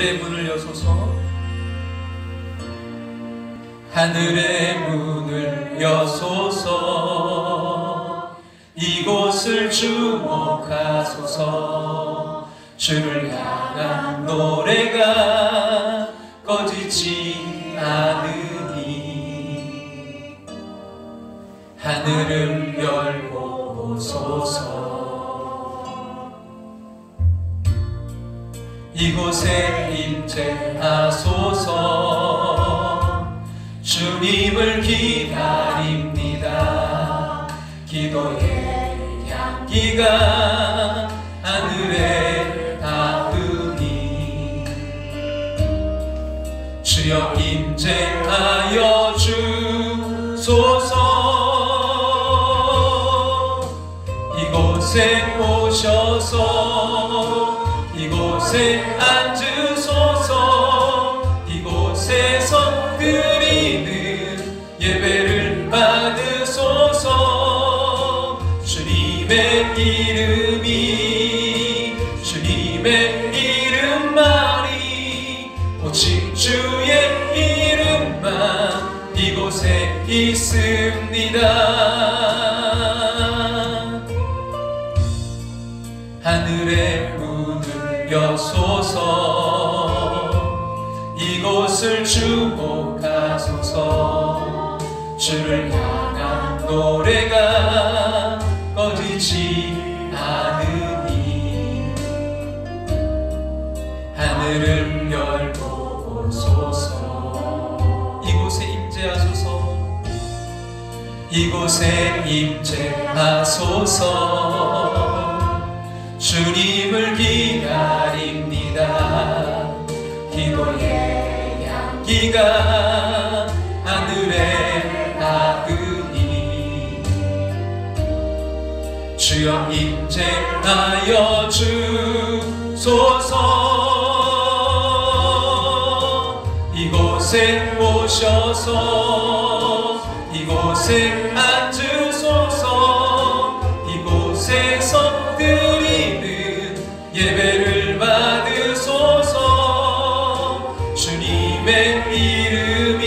하늘의 문을 여소서. 하늘의 문을 여소서. 이곳을 주목하소서. 주를 향한 노래가 꺼지지 않으니 하늘을 열고 보소서. 이곳에 임재하소서. 주님을 기다립니다. 기도의 향기가 하늘에 닿으니 주여 임재하여 주소서. 이곳에 오셔서 이곳에 앉으소서. 이곳에서 드리는 예배를 받으소서. 주님의 이름이 주님의 이름만이 오직 주의 이름만 이곳에 있습니다. 하늘의 문을 여소서. 이곳을 주목하소서. 주를 향한 노래가 꺼지지 않으니 하늘을 열고 오소서. 이곳에 임재하소서. 이곳에 임재하소서. 주님을 기다립니다. 기도의 향기가 하늘에 닿으니 주여 임재하여 주소서. 이곳에 오셔서 이곳에 앉으소서. 이곳에서 드리는 예배를 받으소서. 주님의 이름이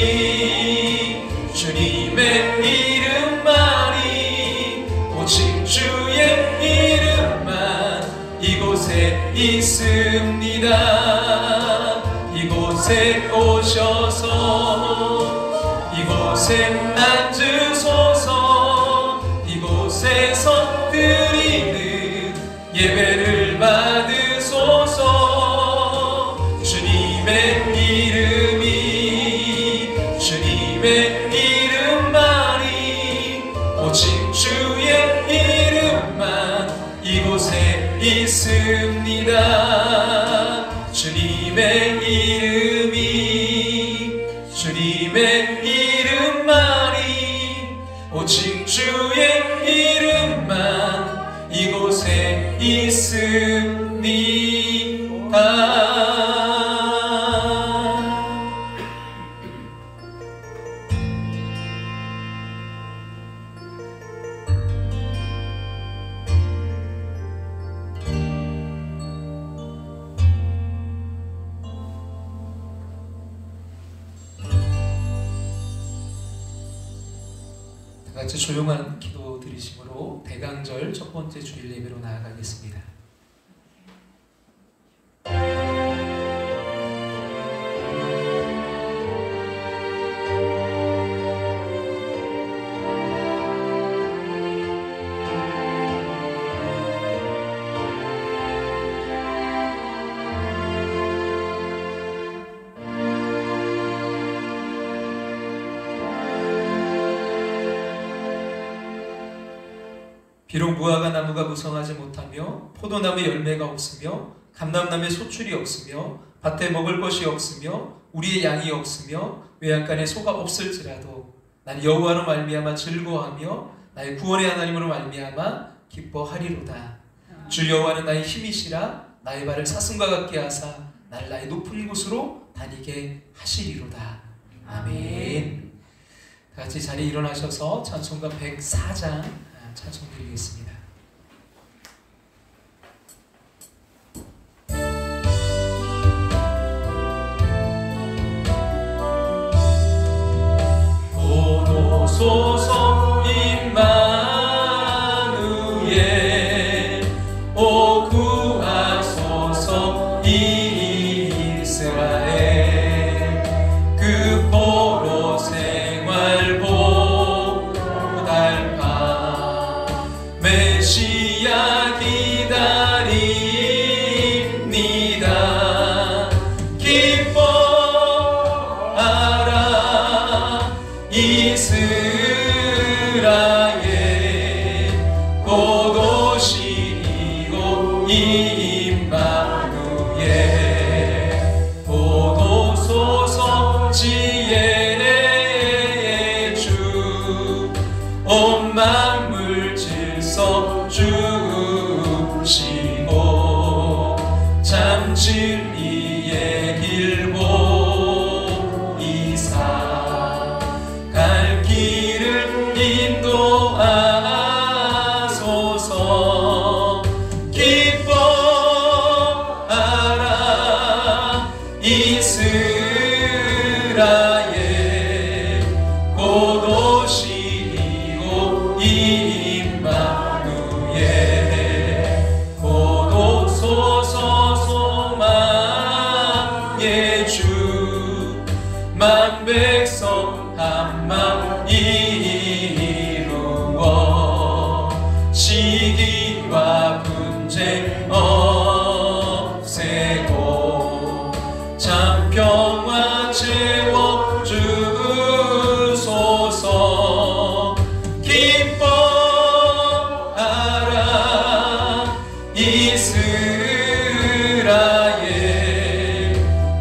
주님의 이름만이 오직 주의 이름만 이곳에 있습니다. 이곳에 오셔서 이곳에 앉으소서. 이곳에서 드리는 예배를 받으소서. 주님의 이름이 주님의 이름만이 오직 주의 이름만 이곳에 있습니다. 주님의 이름이 주님의 이름만이 오직 주의 이름만 이곳에 있습니다. 같이 조용한 기도 드리심으로 대강절 첫 번째 주일 예배로 나아가겠습니다. 비록 무화과 나무가 무성하지 못하며 포도나무에 열매가 없으며 감람나무에 소출이 없으며 밭에 먹을 것이 없으며 우리의 양이 없으며 외양간에 소가 없을지라도 난 여호와로 말미암아 즐거워하며 나의 구원의 하나님으로 말미암아 기뻐하리로다. 주 여호와는 나의 힘이시라. 나의 발을 사슴과 같게 하사 나를 나의 높은 곳으로 다니게 하시리로다. 아멘. 다 같이 자리에 일어나셔서 찬송가 104장 찬송드리겠습니다. 메시아 기다립니다. 기뻐하라 이스라엘 곧 오시고 임마누엘 보도소서 지혜의 주 온 만물 질서 주시고 참 진리의 길 보이사 갈 길을 인도하소서. 기뻐하라 이스라엘 곧 오시고 임마누엘 곧 오소서 소망의 주 만 백성 한마음 이루어 시기와 분쟁 없애고 참 평화 채워주소서. 기뻐하라 이스라엘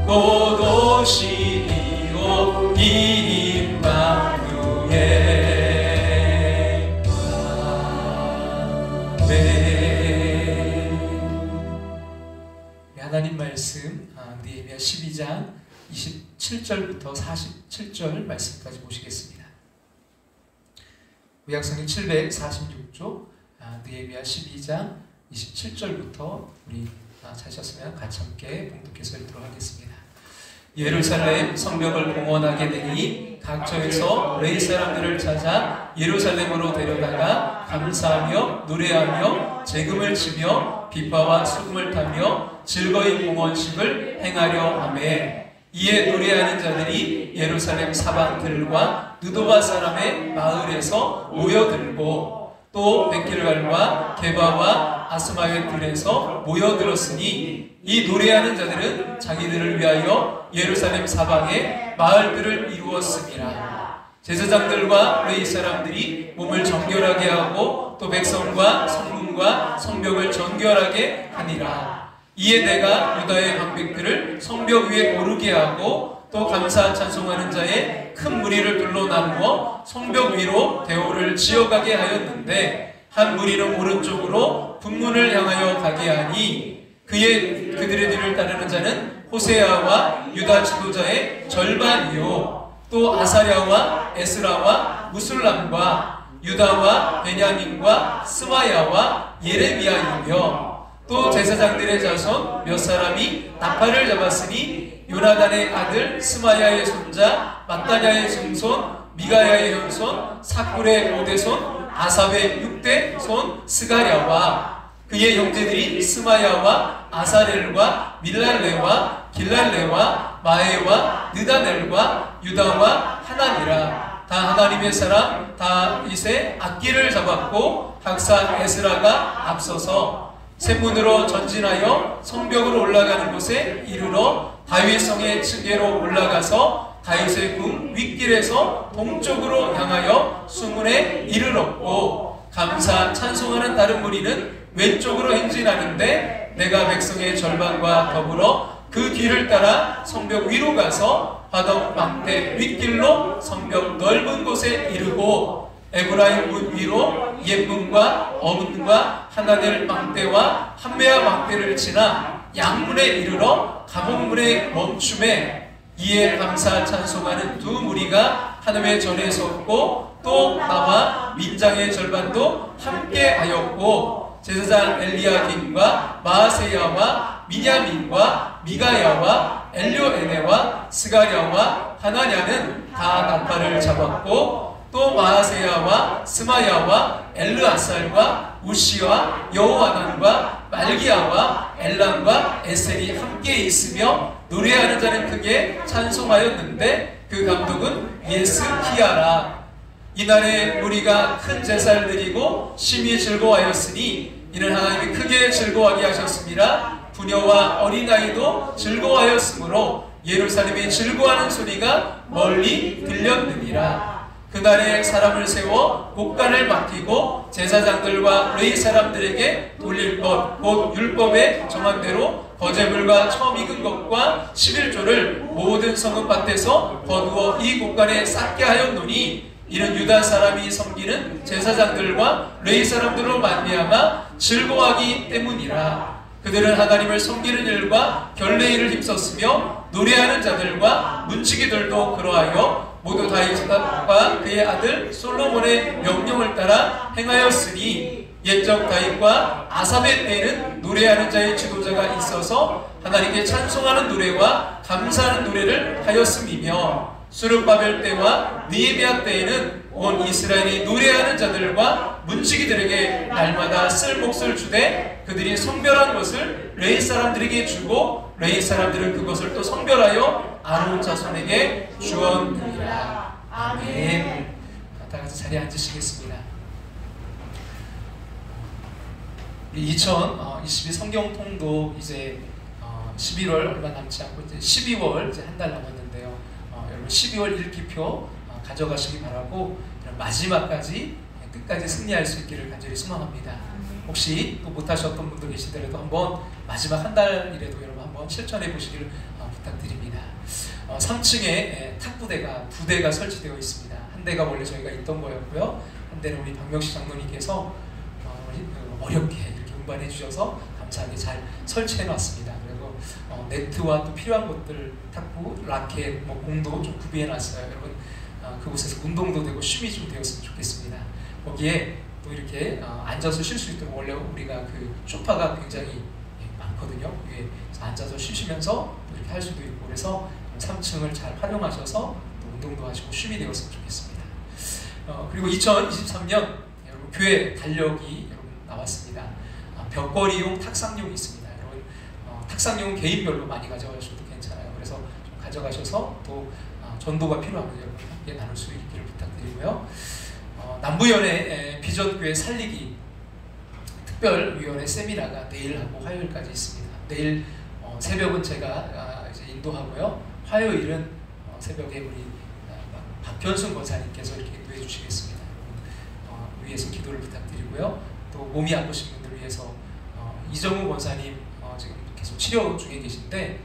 곧 오시고 임마누엘. 하나님 말씀 느헤미야 12장 27절부터 47절 말씀까지 보시겠습니다. 구약성경 746쪽 느헤미야 12장 27절부터 우리 찾으셨으면 같이 함께 봉독해서 읽도록 하겠습니다. 예루살렘 성벽을 공헌하게 되니 각처에서 레위 사람들을 찾아 예루살렘으로 데려다가 감사하며 노래하며 재금을 치며 비파와 수금을 타며 즐거이 공헌식을 행하려 하매 이에 노래하는 자들이 예루살렘 사방들과 느도바 사람의 마을에서 모여들고 또 베킬갈과 게바와 아스마의 들에서 모여들었으니 이 노래하는 자들은 자기들을 위하여 예루살렘 사방에 마을들을 이루었습니다. 제사장들과 레위 사람들이 몸을 정결하게 하고 또 백성과 성문과 성벽을 정결하게 하니라. 이에 내가 유다의 방백들을 성벽 위에 오르게 하고 또 감사 찬송하는 자의 큰 무리를 둘러 나누어 성벽 위로 대오를 지어가게 하였는데 한 무리는 오른쪽으로 분문을 향하여 가게 하니 그들의 뒤를 따르는 자는 호세아와 유다 지도자의 절반이요 또 아사랴와 에스라와 무술람과 유다와 베냐민과 스마야와 예레미야이며 또 제사장들의 자손 몇 사람이 나팔을 잡았으니 요나단의 아들 스마야의 손자 마따냐의 증손 미가야의 현손 사꿀의 5대손 아삽의 6대손 스가랴와 그의 형제들이 스마야와 아사렐과 밀랄레와 길랄레와 마에와 느다넬과 유다와 하나니라. 다 하나님의 사람 다윗의 악기를 잡았고 학사 에스라가 앞서서 샘문으로 전진하여 성벽으로 올라가는 곳에 이르러 다윗성의 층계로 올라가서 다윗의 궁 윗길에서 동쪽으로 향하여 수문에 이르렀고 감사 찬송하는 다른 무리는 왼쪽으로 행진하는데 내가 백성의 절반과 더불어 그 뒤를 따라 성벽 위로 가서 화덕 망대 윗길로 성벽 넓은 곳에 이르고 에브라임 문 위로 옛문과 어문과 하나넬 망대와 한메아 망대를 지나 양문에 이르러 감옥문에 멈춤에 이에 감사 찬송하는 두 무리가 하나님의 전에 섰고 또 나와 민장의 절반도 함께 하였고 제사장 엘리야김과 마아세야와 미냐민과 미가야와 엘료에네와 스가랴와 하나냐는 다 나팔을 잡았고 또 마아세야와 스마야와 엘르아살과 우시와 여호하난과 말기야와 엘람과 에셀이 함께 있으며 노래하는 자는 크게 찬송하였는데 그 감독은 예스키야라. 이날에 우리가 큰 제사를 드리고 심히 즐거워하였으니 이는 하나님이 크게 즐거워하게 하셨습니다. 부녀와 어린아이도 즐거워하였으므로 예루살렘이 즐거워하는 소리가 멀리 들렸느니라. 그날에 사람을 세워 곳간을 맡기고 제사장들과 레위 사람들에게 돌릴 것 곧 율법에 정한 대로 거제물과 처음 익은 것과 11조를 모든 성읍밭에서 거두어 이 곳간에 쌓게 하였노니 이는 유다 사람이 섬기는 제사장들과 레위 사람들로 말미암아 즐거워하기 때문이라. 그들은 하나님을 섬기는 일과 결례일을 힘썼으며 노래하는 자들과 문지기들도 그러하여 모두 다윗과 그의 아들 솔로몬의 명령을 따라 행하였으니 옛적 다윗과 아삽의 때에는 노래하는 자의 지도자가 있어서 하나님께 찬송하는 노래와 감사하는 노래를 하였음이며 수르바벨 때와 느헤미야 때에는 온 이스라엘이 노래하는 자들과 문지기들에게 날마다 쓸 몫을 주되 그들이 성별한 것을 레위 사람들에게 주고 레위 사람들은 그것을 또 성별하여 아론 자손에게 주었느니라. 아멘. 다 같이 자리에 앉으시겠습니다. 2022 성경통도 이제 11월 얼마 남지 않고 이제 12월 이제 한 달 남았는데요. 여러분 12월 일기표 가져가시기 바라고 마지막까지 끝까지 승리할 수 있기를 간절히 소망합니다. 혹시 또 못하셨던 분들 계시더라도 한번 마지막 한 달이라도 여러분 한번 실천해 보시기를 부탁드립니다. 3층에 탁구대가 2대가 설치되어 있습니다. 한 대가 원래 저희가 있던 거였고요. 한 대는 우리 박명식 장로님께서 어렵게 이렇게 운반해 주셔서 감사하게 잘 좋게 해놨습니다. 그리고 네트와 또 필요한 것들 탁구, 라켓, 공도 좀 구비해 놨어요. 여러분 그곳에서 운동도 되고 쉼이 좀 되었으면 좋겠습니다. 거기에 또 이렇게 앉아서 쉴 수 있도록 원래 우리가 그 소파가 굉장히 많거든요. 위에 앉아서 쉬시면서 이렇게 할 수도 있고 그래서 3층을 잘 활용하셔서 또 운동도 하시고 쉼이 되었으면 좋겠습니다. 그리고 2023년 여러분 교회 달력이 여러분 나왔습니다. 벽걸이용 탁상용이 있습니다. 여러분 탁상용은 개인별로 많이 가져가셔도 괜찮아요. 그래서 좀 가져가셔서 또 전도가 필요하면 여러분 함께 나눌 수 있기를 부탁드리고요. 남부연의 비전교회 살리기 특별위원회 세미나가 내일하고 화요일까지 있습니다. 내일 새벽은 제가 이제 인도하고요. 화요일은 새벽에 우리 박현순 권사님께서 이렇게 인도해 주시겠습니다. 위에서 기도를 부탁드리고요. 또 몸이 아프신 분들 위해서 이정우 권사님 지금 계속 치료 중에 계신데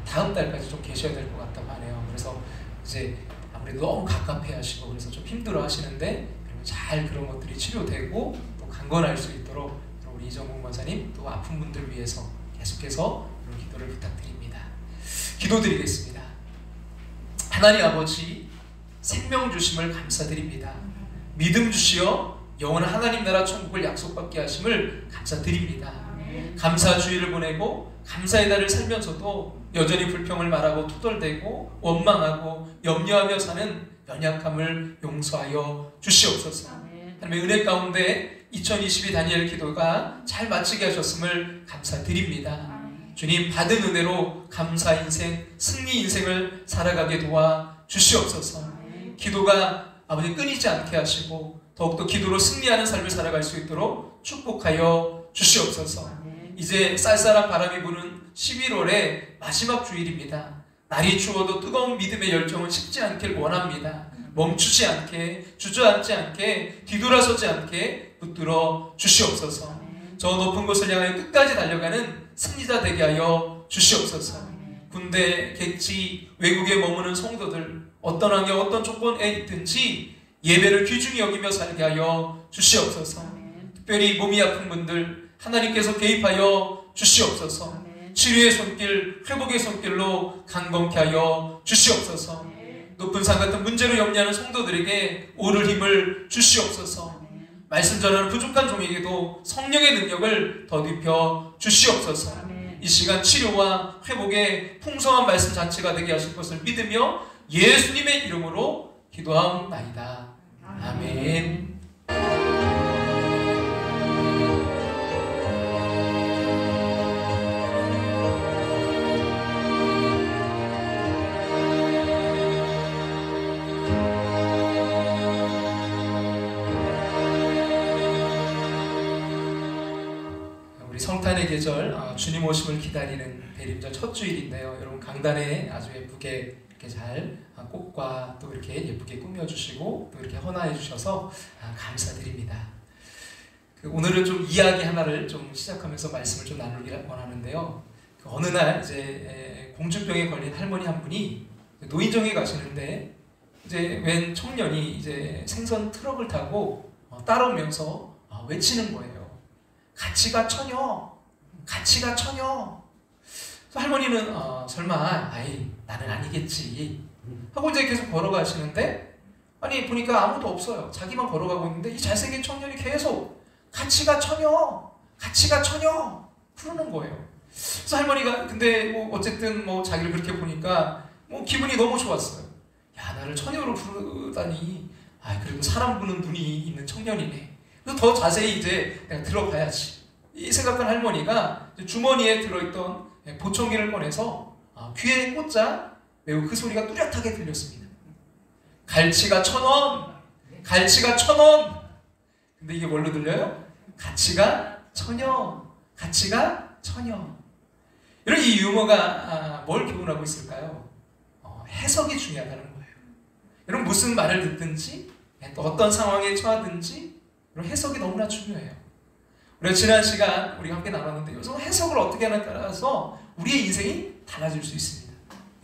다음 달까지 좀 계셔야 될 것 같다고 하네요. 그래서 이제 아무래도 너무 갑갑해 하시고 그래서 좀 힘들어 하시는데 잘 그런 것들이 치료되고 또 강건할 수 있도록 우리 이정국 권사님 또 아픈 분들 위해서 계속해서 기도를 부탁드립니다. 기도드리겠습니다. 하나님 아버지 생명 주심을 감사드립니다. 믿음 주시어 영원한 하나님 나라 천국을 약속받게 하심을 감사드립니다. 감사 주의를 보내고 감사의 달을 살면서도 여전히 불평을 말하고 투덜대고 원망하고 염려하며 사는 연약함을 용서하여 주시옵소서. 하나님의 은혜 가운데 2022 다니엘 기도가 잘 마치게 하셨음을 감사드립니다. 주님 받은 은혜로 감사 인생, 승리 인생을 살아가게 도와 주시옵소서. 기도가 아버지 끊이지 않게 하시고 더욱더 기도로 승리하는 삶을 살아갈 수 있도록 축복하여 주시옵소서. 이제 쌀쌀한 바람이 부는 11월의 마지막 주일입니다. 날이 추워도 뜨거운 믿음의 열정은 식지 않길 원합니다. 멈추지 않게, 주저앉지 않게, 뒤돌아서지 않게 붙들어 주시옵소서. 저 높은 곳을 향하여 끝까지 달려가는 승리자 되게 하여 주시옵소서. 군대, 객지, 외국에 머무는 성도들 어떤 환경, 어떤 조건에 있든지 예배를 귀중히 여기며 살게 하여 주시옵소서. 특별히 몸이 아픈 분들 하나님께서 개입하여 주시옵소서. 치료의 손길, 회복의 손길로 강건케 하여 주시옵소서. 높은 산 같은 문제로 염려하는 성도들에게 오를 힘을 주시옵소서. 말씀 전하는 부족한 종에게도 성령의 능력을 더입혀 주시옵소서. 이 시간 치료와 회복의 풍성한 말씀 잔치가 되게 하실 것을 믿으며 예수님의 이름으로 기도하옵나이다. 아멘. 우리 성탄의 계절 주님 오심을 기다리는 대림절 첫 주일인데요. 여러분 강단에 아주 예쁘게 이렇게 잘 꽃과 또 이렇게 예쁘게 꾸며주시고 또 이렇게 헌화해 주셔서 감사드립니다. 오늘은 좀 이야기 하나를 좀 시작하면서 말씀을 좀 나누기 원하는데요. 어느 날 이제 공주병에 걸린 할머니 한 분이 노인정에 가시는데 이제 웬 청년이 이제 생선 트럭을 타고 따라오면서 외치는 거예요. 같이가 처녀, 같이가 처녀. 할머니는 설마 나는 아니겠지 하고 이제 계속 걸어가시는데 아니 보니까 아무도 없어요. 자기만 걸어가고 있는데 이 잘생긴 청년이 계속 같이가 처녀, 같이가 처녀 부르는 거예요. 그래서 할머니가 근데 뭐 어쨌든 뭐 자기를 그렇게 보니까 뭐 기분이 너무 좋았어요. 야, 나를 처녀로 부르다니. 그래도 사람 보는 눈이 있는 청년이네. 그래서 더 자세히 이제 내가 들어봐야지. 이 생각한 할머니가 주머니에 들어있던 보청기를 꺼내서 귀에 꽂자 매우 그 소리가 뚜렷하게 들렸습니다. 갈치가 1,000원! 갈치가 1,000원! 근데 이게 뭘로 들려요? 가치가 처녀! 가치가 처녀! 이런 이 유머가 뭘 교훈하고 있을까요? 해석이 중요하다는 거예요. 여러분 무슨 말을 듣든지 또 어떤 상황에 처하든지 이런 해석이 너무나 중요해요. 우리가 지난 시간 우리가 함께 나눴는데 여기서 해석을 어떻게 하냐에 따라서 우리의 인생이 달라질 수 있습니다.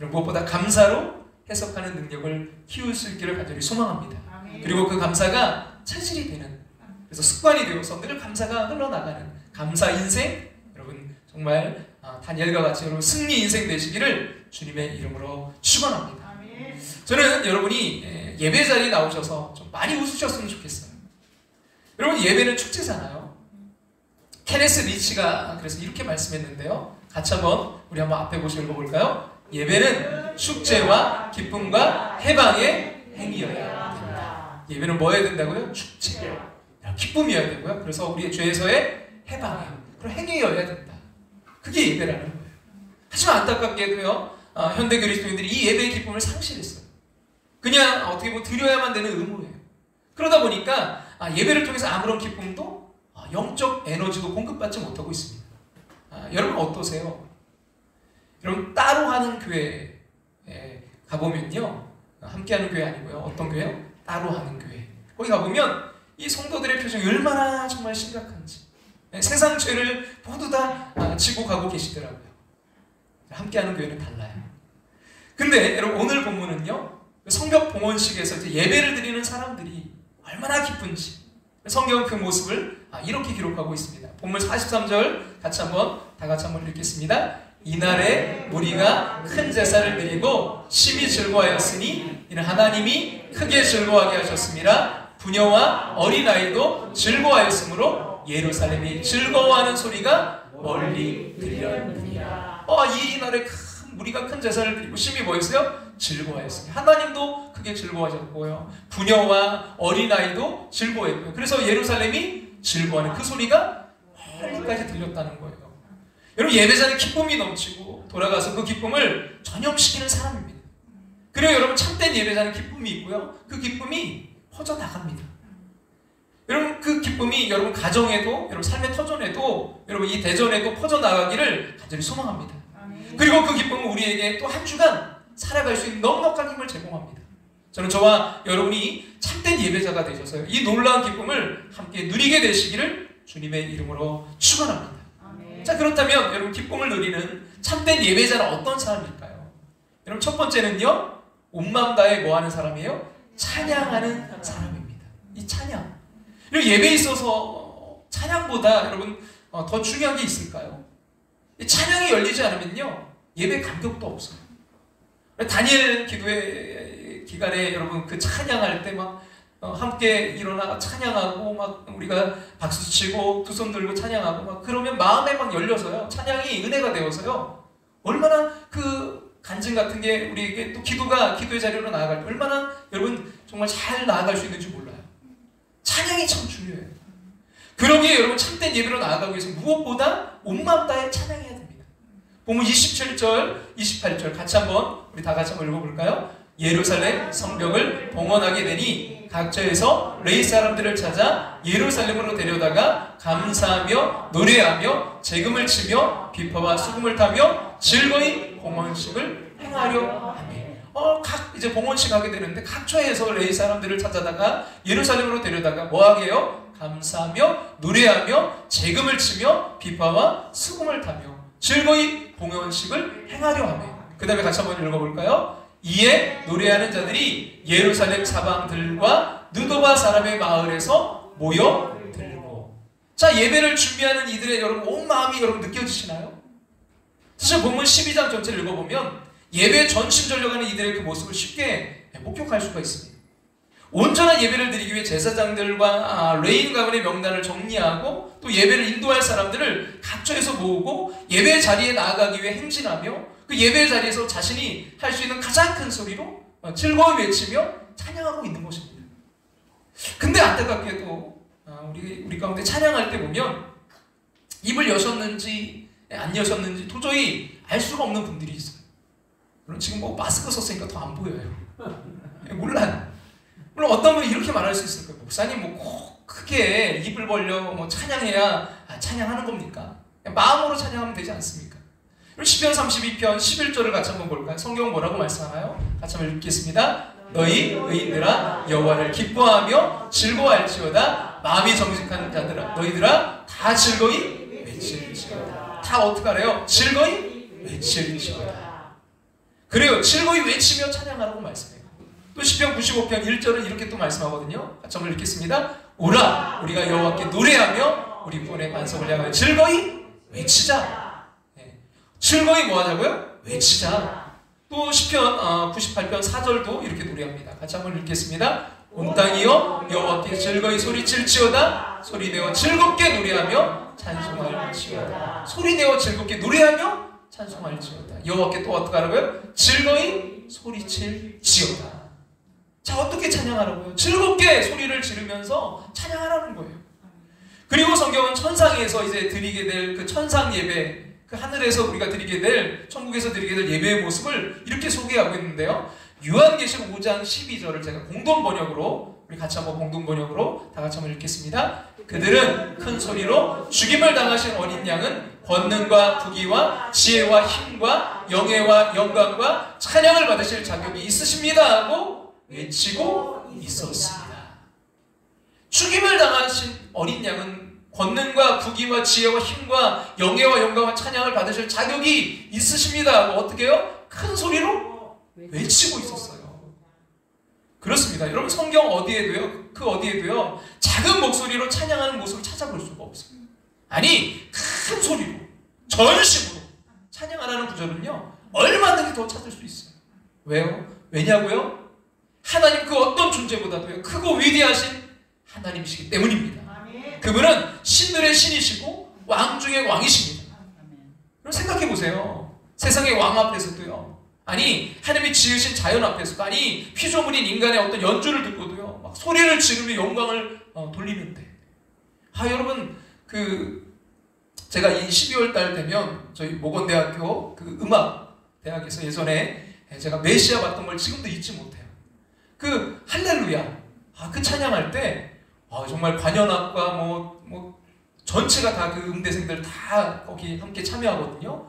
무엇보다 감사로 해석하는 능력을 키울 수 있기를 간절히 소망합니다. 그리고 그 감사가 체질이 되는, 그래서 습관이 되어서 늘 감사가 흘러나가는 감사 인생, 여러분 정말 다니엘과 같이 여러분 승리 인생 되시기를 주님의 이름으로 축원합니다. 저는 여러분이 예배 자리에 나오셔서 좀 많이 웃으셨으면 좋겠어요. 여러분 예배는 축제잖아요. 케네스 리치가 그래서 이렇게 말씀했는데요. 같이 우리 한번 앞에 보시고 읽어볼까요? 예배는 축제와 기쁨과 해방의 행위여야 된다. 예배는 뭐 해야 된다고요? 축제, 기쁨이어야 되고요. 그래서 우리의 죄에서의 해방이에요. 그런 행위여야 된다. 그게 예배라는 거예요. 하지만 안타깝게도요, 현대 그리스도인들이 이 예배의 기쁨을 상실했어요. 그냥 어떻게 보면 드려야만 되는 의무예요. 그러다 보니까 예배를 통해서 아무런 기쁨도 영적 에너지도 공급받지 못하고 있습니다. 여러분 어떠세요? 여러분 따로 하는 교회에 가보면요, 함께하는 교회 아니고요. 어떤 교회요? 따로 하는 교회. 거기 가보면 이 성도들의 표정이 얼마나 정말 심각한지, 세상 죄를 모두 다 지고 가고 계시더라고요. 함께하는 교회는 달라요. 근데 여러분 오늘 본문은요, 성벽 봉헌식에서 이제 예배를 드리는 사람들이 얼마나 기쁜지 성경은 그 모습을 이렇게 기록하고 있습니다. 본문 43절 다 같이 한번 읽겠습니다. 이날에 우리가 큰 제사를 드리고 심히 즐거워하였으니 이는 하나님이 크게 즐거워하게 하셨습니다. 부녀와 어린아이도 즐거워하였으므로 예루살렘이 즐거워하는 소리가 멀리 들렸느니라. 이 날에 우리가 큰 제사를 드리고 심히 뭐였어요? 즐거워했어요. 하나님도 크게 즐거워하셨고요. 부녀와 어린아이도 즐거워했고요. 그래서 예루살렘이 즐거워하는 그 소리가 멀리까지 들렸다는 거예요. 여러분 예배자는 기쁨이 넘치고 돌아가서 그 기쁨을 전염시키는 사람입니다. 그리고 여러분 참된 예배자는 기쁨이 있고요. 그 기쁨이 퍼져나갑니다. 여러분 그 기쁨이 여러분 가정에도, 여러분 삶의 터전에도, 여러분 이 대전에도 퍼져나가기를 간절히 소망합니다. 그리고 그 기쁨은 우리에게 또 한 주간 살아갈 수 있는 넉넉한 힘을 제공합니다. 저는 저와 여러분이 참된 예배자가 되셔서요, 이 놀라운 기쁨을 함께 누리게 되시기를 주님의 이름으로 축원합니다. 자, 그렇다면 여러분 기쁨을 누리는 참된 예배자는 어떤 사람일까요? 여러분 첫 번째는요, 온 마음 다해 뭐 하는 사람이에요? 찬양하는 사람입니다. 이 찬양. 그리고 예배에 있어서 찬양보다 여러분 더 중요한 게 있을까요? 이 찬양이 열리지 않으면요, 예배 감격도 없어요. 다니엘 기도의 기간에 여러분 그 찬양할 때 막 함께 일어나 찬양하고 막 우리가 박수치고 두 손 들고 찬양하고 막 그러면 마음에 막 열려서요, 찬양이 은혜가 되어서요, 얼마나 그 간증 같은 게 우리에게 또 기도의 자리로 나아갈 때 얼마나 여러분 정말 잘 나아갈 수 있는지 몰라요. 찬양이 참 중요해요. 그러기에 여러분 참된 예배로 나아가기 위해서 무엇보다 온 마음 다해 찬양해야 됩니다. 본문 27절, 28절 우리 다 같이 한번 읽어볼까요? 예루살렘 성벽을 봉헌하게 되니 각처에서 레위 사람들을 찾아 예루살렘으로 데려다가 감사하며 노래하며 재금을 치며 비파와 수금을 타며 즐거이 봉헌식을 행하려 하며. 이제 봉헌식 하게 되는데 각처에서 레위 사람들을 찾아다가 예루살렘으로 데려다가 뭐하게 해요? 감사하며 노래하며 재금을 치며 비파와 수금을 타며 즐거이 봉헌식을 행하려 하며. 그 다음에 같이 한번 읽어볼까요? 이에 노래하는 자들이 예루살렘 사방들과 느도바 사람의 마을에서 모여들고. 자, 예배를 준비하는 이들의 여러분 온 마음이 여러분 느껴지시나요? 사실 본문 12장 전체를 읽어보면 예배에 전심전력하는 이들의 그 모습을 쉽게 목격할 수가 있습니다. 온전한 예배를 드리기 위해 제사장들과 레위인 가문의 명단을 정리하고 또 예배를 인도할 사람들을 각처에서 모으고 예배 자리에 나아가기 위해 행진하며 그 예배 자리에서 자신이 할 수 있는 가장 큰 소리로 즐거이 외치며 찬양하고 있는 것입니다. 근데 안타깝게도 우리 가운데 찬양할 때 보면 입을 여셨는지 안 여셨는지 도저히 알 수가 없는 분들이 있어요. 물론 지금 뭐 마스크 썼으니까 더 안 보여요. 몰라요. 물론 어떤 분이 이렇게 말할 수 있을 거예요. 목사님 뭐 꼭 크게 입을 벌려 뭐 찬양해야 찬양하는 겁니까? 마음으로 찬양하면 되지 않습니까? 시편 32편 11절을 같이 한번 볼까요? 성경은 뭐라고 말씀하나요? 같이 한번 읽겠습니다. 너희 의인들아 여호와를 기뻐하며 즐거워할지어다. 마음이 정직한 자들아 너희들아 다 즐거이 외칠지어다. 다 어떻게 하래요? 즐거이 외칠지어다. 그래요. 즐거이 외치며 찬양하라고 말씀해요. 또 시편 95편 1절은 이렇게 또 말씀하거든요. 같이 한번 읽겠습니다. 오라 우리가 여호와께 노래하며 우리 구원의 반석을 향하여 즐거이 외치자. 즐거이 뭐 하자고요? 외치자. 또 시편 98편 4절도 이렇게 노래합니다. 같이 한번 읽겠습니다. 온 땅이여 여호와께 즐거이 소리칠지어다. 소리내어 즐겁게 노래하며 찬송할지어다. 소리내어 즐겁게 노래하며 찬송할지어다. 여호와께 또 어떻게 하라고요? 즐거이 소리칠지어다. 자, 어떻게 찬양하라고요? 즐겁게 소리를 지르면서 찬양하라는 거예요. 그리고 성경은 천상에서 이제 드리게 될 그 천상 예배, 그 하늘에서 우리가 드리게 될, 천국에서 드리게 될 예배의 모습을 이렇게 소개하고 있는데요. 요한계시록 5장 12절을 제가 공동 번역으로, 우리 같이 한번 공동 번역으로 다 같이 한번 읽겠습니다. 그들은 큰 소리로 죽임을 당하신 어린 양은 권능과 부귀와 지혜와 힘과 영예와 영광과 찬양을 받으실 자격이 있으십니다 하고 외치고 있었습니다. 죽임을 당하신 어린 양은 권능과 부귀와 지혜와 힘과 영예와 영광과 찬양을 받으실 자격이 있으십니다 하고 어떻게 해요? 큰 소리로 외치고 있었어요. 그렇습니다. 여러분 성경 어디에도요, 그 어디에도요 작은 목소리로 찬양하는 모습을 찾아볼 수가 없어요. 아니 큰 소리로 전심으로 찬양하라는 구절은요 얼마든지 더 찾을 수 있어요. 왜요? 왜냐고요? 하나님 그 어떤 존재보다도요 크고 위대하신 하나님이시기 때문입니다. 그분은 신들의 신이시고 왕 중의 왕이십니다. 그럼 생각해 보세요. 세상의 왕 앞에서도요, 아니 하나님이 지으신 자연 앞에서도, 아니 피조물인 인간의 어떤 연주를 듣고도요 막 소리를 지르며 영광을 돌리는데, 여러분 제가 이 12월 달 되면 저희 모건대학교 그 음악 대학에서 예전에 제가 메시아 봤던 걸 지금도 잊지 못해요. 그 할렐루야, 그 찬양할 때 정말 관현악과 뭐 전체가 다 그 음대생들 다 거기 함께 참여하거든요.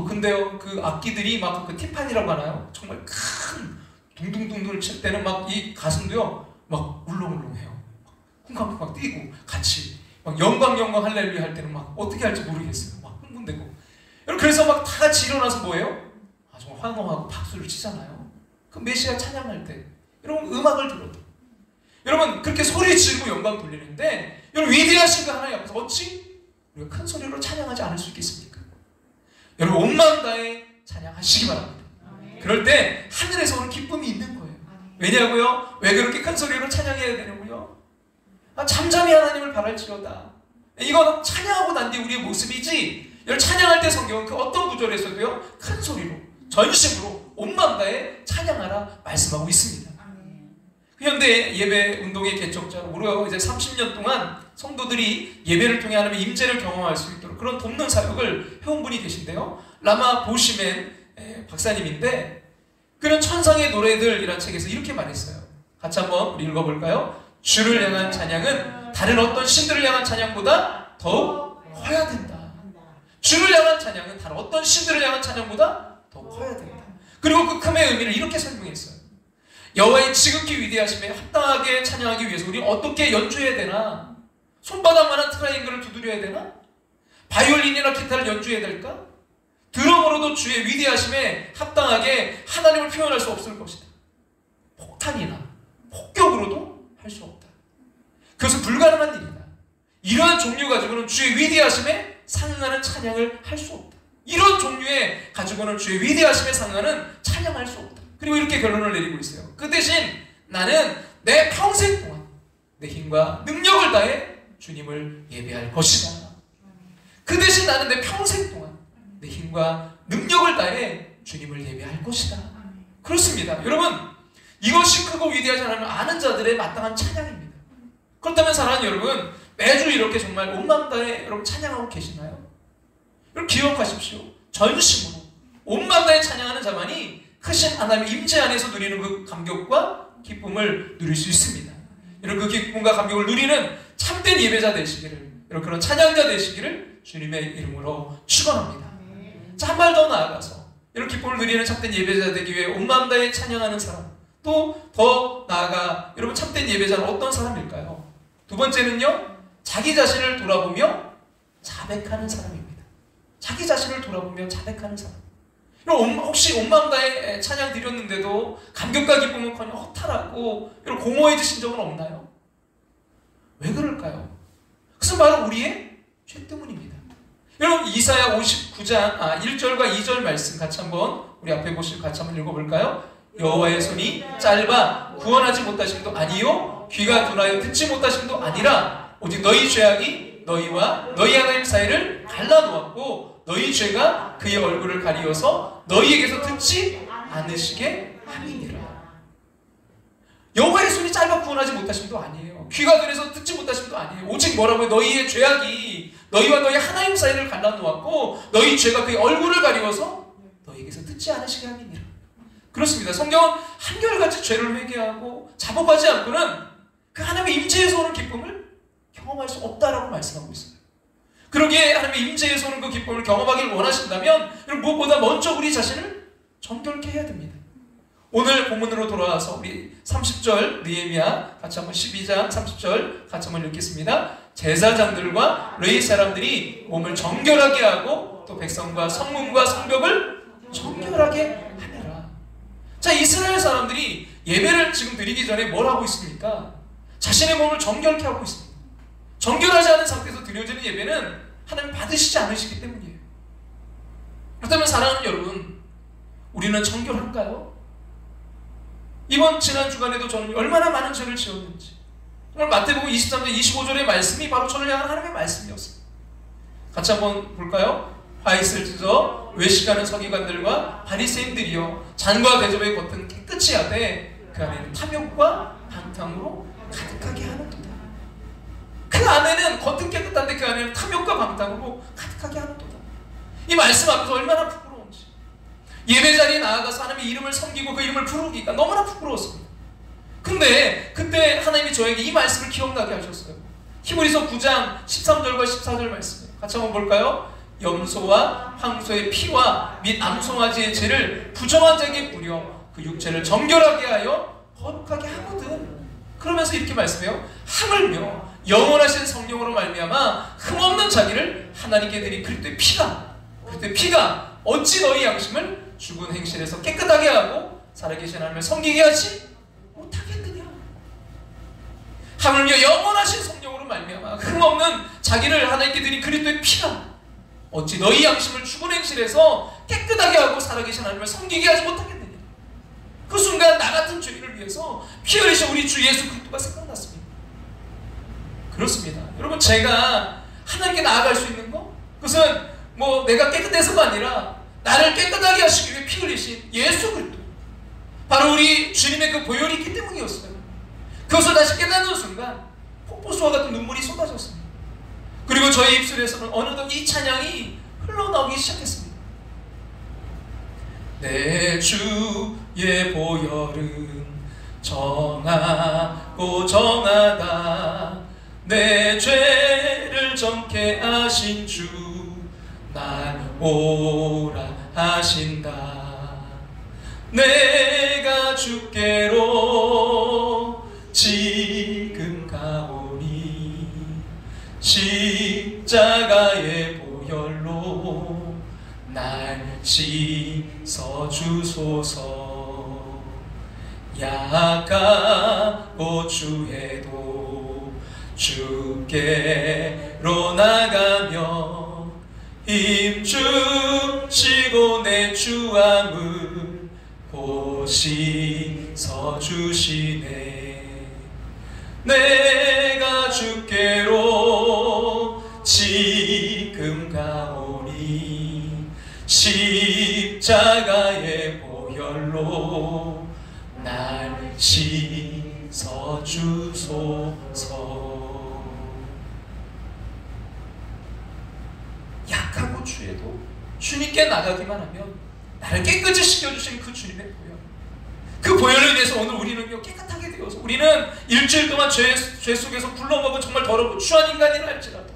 근데요 그 악기들이 막 그 티파니라고 하나요? 정말 큰 둥둥둥둥을 칠 때는 막 이 가슴도요 막 울렁울렁해요. 쿵쾅쿵쾅 뛰고 같이 막 영광 할렐루야 할 때는 막 어떻게 할지 모르겠어요. 막 흥분되고. 여러분 그래서 막 다 같이 일어나서 뭐예요? 정말 환호하고 박수를 치잖아요. 그 메시아 찬양할 때 여러분 음악을 들어도 여러분 그렇게 소리 지르고 영광 돌리는데, 여러분 위대하신 그 하나님 앞에서 어찌 우리가 큰 소리로 찬양하지 않을 수 있겠습니까? 여러분 온 마음 다해 찬양하시기 바랍니다. 그럴 때 하늘에서 오는 기쁨이 있는 거예요. 왜냐고요? 왜 그렇게 큰 소리로 찬양해야 되는군요? 잠잠히 하나님을 바랄지어다. 이건 찬양하고 난 뒤에 우리의 모습이지, 여러분 찬양할 때 성경은 그 어떤 구절에서도요 큰 소리로 전심으로 온 마음 다해 찬양하라 말씀하고 있습니다. 현대 예배 운동의 개척자로 무려 이제 30년 동안 성도들이 예배를 통해 하나님의 임재를 경험할 수 있도록 그런 돕는 사역을 해온 분이 계신데요. 라마 보시멘 박사님인데, 그런 천상의 노래들이라는 책에서 이렇게 말했어요. 같이 한번 우리 읽어볼까요? 주를 향한 찬양은 다른 어떤 신들을 향한 찬양보다 더욱 커야 된다. 주를 향한 찬양은 다른 어떤 신들을 향한 찬양보다 더 커야 된다. 그리고 그 큼의 의미를 이렇게 설명했어요. 여호와의 지극히 위대하심에 합당하게 찬양하기 위해서 우리 어떻게 연주해야 되나? 손바닥만한 트라이앵글을 두드려야 되나? 바이올린이나 기타를 연주해야 될까? 드럼으로도 주의 위대하심에 합당하게 하나님을 표현할 수 없을 것이다. 폭탄이나 폭격으로도 할 수 없다. 그것은 불가능한 일이다. 이러한 종류 가지고는 주의 위대하심에 상응하는 찬양을 할 수 없다. 이런 종류의 가지고는 주의 위대하심에 상응하는 찬양할 수 없다. 그리고 이렇게 결론을 내리고 있어요. 그 대신 나는 내 평생 동안 내 힘과 능력을 다해 주님을 예배할 것이다. 그 대신 나는 내 평생 동안 내 힘과 능력을 다해 주님을 예배할 것이다. 그렇습니다. 여러분, 이것이 크고 위대하지 않으면 아는 자들의 마땅한 찬양입니다. 그렇다면 사랑하는 여러분, 매주 이렇게 정말 온 마음 다해 여러분 찬양하고 계시나요? 여러분 기억하십시오. 전심으로 온 마음 다해 찬양하는 자만이 크신 하나님의 임재 안에서 누리는 그 감격과 기쁨을 누릴 수 있습니다. 여러분 그 기쁨과 감격을 누리는 참된 예배자 되시기를, 여러분 그런 찬양자 되시기를 주님의 이름으로 축원합니다. 자, 한 발 더 나아가서 이런 기쁨을 누리는 참된 예배자 되기 위해 온 마음 다해 찬양하는 사람, 또 더 나아가 여러분 참된 예배자는 어떤 사람일까요? 두 번째는요, 자기 자신을 돌아보며 자백하는 사람입니다. 자기 자신을 돌아보며 자백하는 사람. 혹시 온 마음 다해 찬양 드렸는데도 감격과 기쁨은커녕 허탈하고 공허해지신 적은 없나요? 왜 그럴까요? 그것은 바로 우리의 죄 때문입니다. 여러분 이사야 59장 1절과 2절 말씀 같이 한번 우리 앞에 보시고 같이 한번 읽어볼까요? 여호와의 손이 짧아 구원하지 못하심도 아니요 귀가 둔하여 듣지 못하심도 아니라 오직 너희 죄악이 너희와 너희 하나님 사이를 갈라놓았고 너희 죄가 그의 얼굴을 가리어서 너희에게서 듣지 않으시게 함이니라. 여호와의 손이 짧아 구원하지 못하심도 아니에요. 귀가 둔해서 듣지 못하심도 아니에요. 오직 뭐라고요? 너희의 죄악이 너희와 너희 하나님 사이를 갈라놓았고 너희 죄가 그의 얼굴을 가리워서 너희에게서 듣지 않으시게 함이니라. 그렇습니다. 성경은 한결같이 죄를 회개하고 자복하지 않고는 그 하나님의 임재에서 오는 기쁨을 경험할 수 없다라고 말씀하고 있어요. 그러기에 하나님의 임재에서 오는 그 기쁨을 경험하기를 원하신다면 무엇보다 먼저 우리 자신을 정결케 해야 됩니다. 오늘 본문으로 돌아와서 우리 30절 느헤미야 같이 한번 12장 30절 같이 한번 읽겠습니다. 제사장들과 레위 사람들이 몸을 정결하게 하고 또 백성과 성문과 성벽을 정결하게 하느라. 자, 이스라엘 사람들이 예배를 지금 드리기 전에 뭘 하고 있습니까? 자신의 몸을 정결케 하고 있습니다. 정결하지 않은 상태에서 드려지는 예배는 하나님 받으시지 않으시기 때문이에요. 그렇다면 사랑하는 여러분, 우리는 정결한가요? 이번 지난 주간에도 저는 얼마나 많은 죄를 지었는지, 오늘 마태복음 23장 25절의 말씀이 바로 저를 향한 하나님의 말씀이었어요. 같이 한번 볼까요? 화이스를 찢어 외식하는 서기관들과 바리새인들이여 잔과 대접의 겉은 깨끗이 하되 그 안에는 탐욕과 방탕으로 가득하게 하는도다. 그 안에는 겉은 깨끗한데 그 안에는 탐욕과 방탕으로 가득하게 하는도다. 이 말씀 앞에서 얼마나 부끄러운지, 예배 자리에 나아가서 하나님의 이름을 섬기고 그 이름을 부르기가 너무나 부끄러웠습니다. 근데 그때 하나님이 저에게 이 말씀을 기억나게 하셨어요. 히브리서 9장 13절과 14절 말씀 같이 한번 볼까요? 염소와 황소의 피와 및 암송아지의 죄를 부정한 자에게 뿌려 그 육체를 정결하게 하여 거룩하게 하거든. 그러면서 이렇게 말씀해요. 하물며 영원하신 성령으로 말미암아 흠없는 자기를 하나님께 드린 그리스도의 피가 어찌 너희 양심을 죽은 행실에서 깨끗하게 하고 살아계신 하나님을 섬기게 하지 못하겠느냐. 하물며 영원하신 성령으로 말미암아 흠없는 자기를 하나님께 드린 그리스도의 피가 어찌 너희 양심을 죽은 행실에서 깨끗하게 하고 살아계신 하나님을 섬기게 하지 못하겠느냐. 그 순간 나 같은 죄인을 위해서 피 흘리신 우리 주 예수 그리스도가 생각났습니다. 그렇습니다. 여러분, 제가 하나님께 나아갈 수 있는 거, 그것은 뭐 내가 깨끗해서가 아니라 나를 깨끗하게 하시기 위해 피 흘리신 예수 그리스도, 바로 우리 주님의 그 보혈이 있기 때문이었어요. 그것을 다시 깨닫는 순간 폭포수와 같은 눈물이 쏟아졌습니다. 그리고 저희 입술에서는 어느덧 이 찬양이 흘러나오기 시작했습니다. 내 주의 보혈은 정하고 정하다 내 죄를 정케 하신 주 날 오라 하신다. 내가 주께로 지금 가오니 십자가의 보혈로 날 씻어주소서. 약하고 주해도 주께로 나가며 힘주시고 내 주함을 보시서주시네. 내가 주께로 지금 가오니 십자가의 보혈로 날 씻어주소서. 약하고 주에도 주님께 나가기만 하면 나를 깨끗이 씻겨주신 그 주님의 보혈, 그 보혈로 인해서 오늘 우리는요 깨끗하게 되어서 우리는 일주일 동안 죄 속에서 굴러먹은 정말 더럽고 추한 인간이라 할지라도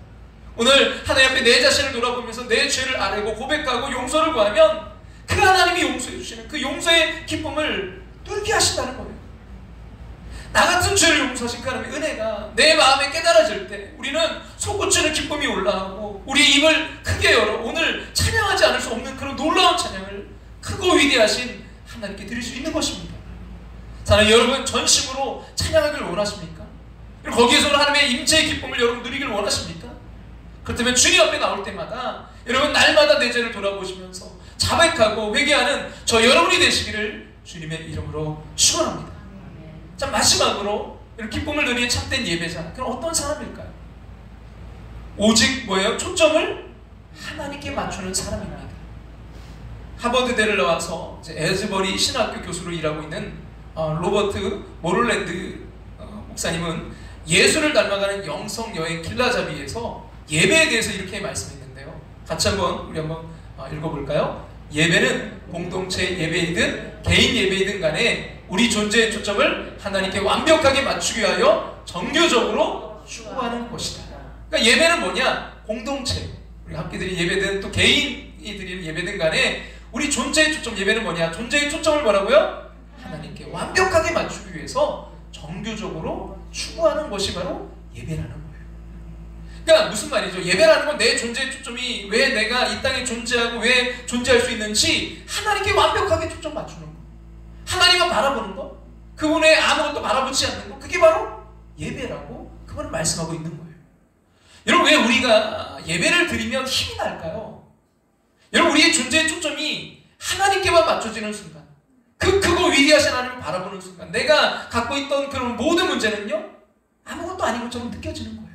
오늘 하나님 앞에 내 자신을 돌아보면서 내 죄를 아뢰고 고백하고 용서를 구하면 그 하나님이 용서해 주시는 그 용서의 기쁨을 누리게 하신다는 거예요. 나 같은 죄를 용서하신 그 하나님의 은혜가 내 마음에 깨달아질 때 우리는 솟구치는 기쁨이 올라오고 우리의 입을 크게 열어 오늘 찬양하지 않을 수 없는 그런 놀라운 찬양을 크고 위대하신 하나님께 드릴 수 있는 것입니다. 사랑하는 여러분, 전심으로 찬양하기를 원하십니까? 그리고 거기에서 하나님의 임재의 기쁨을 여러분 누리기를 원하십니까? 그렇다면 주님 앞에 나올 때마다 여러분 날마다 내 죄를 돌아보시면서 자백하고 회개하는 저 여러분이 되시기를 주님의 이름으로 축원합니다. 자, 마지막으로 이런 기쁨을 누리는 참된 예배자, 그럼 어떤 사람일까요? 오직 뭐예요? 초점을 하나님께 맞추는 사람입니다. 하버드대를 나와서 에즈버리 신학교 교수로 일하고 있는 로버트 모롤랜드 목사님은 예수를 닮아가는 영성여행 길라잡이에서 예배에 대해서 이렇게 말씀했는데요. 같이 우리 한번 읽어볼까요? 예배는 공동체 예배이든 개인 예배이든 간에 우리 존재의 초점을 하나님께 완벽하게 맞추기 위하여 정교적으로 추구하는 것이다. 그러니까 예배는 뭐냐? 공동체, 우리 함께 드린 예배든 또 개인이 드리는 예배든 간에 우리 존재의 초점, 예배는 뭐냐? 존재의 초점을 뭐라고요? 하나님께 완벽하게 맞추기 위해서 정교적으로 추구하는 것이 바로 예배라는 거예요. 그러니까 무슨 말이죠? 예배라는 건 내 존재의 초점이 왜 내가 이 땅에 존재하고 왜 존재할 수 있는지 하나님께 완벽하게 초점 맞추는 거, 하나님만 바라보는 거, 그분의 아무것도 바라보지 않는 거, 그게 바로 예배라고 그분은 말씀하고 있는 거예요. 여러분, 왜 우리가 예배를 드리면 힘이 날까요? 여러분, 우리의 존재의 초점이 하나님께만 맞춰지는 순간, 그 크고 위대하신 하나님을 바라보는 순간 내가 갖고 있던 그런 모든 문제는요 아무것도 아닌 것처럼 느껴지는 거예요.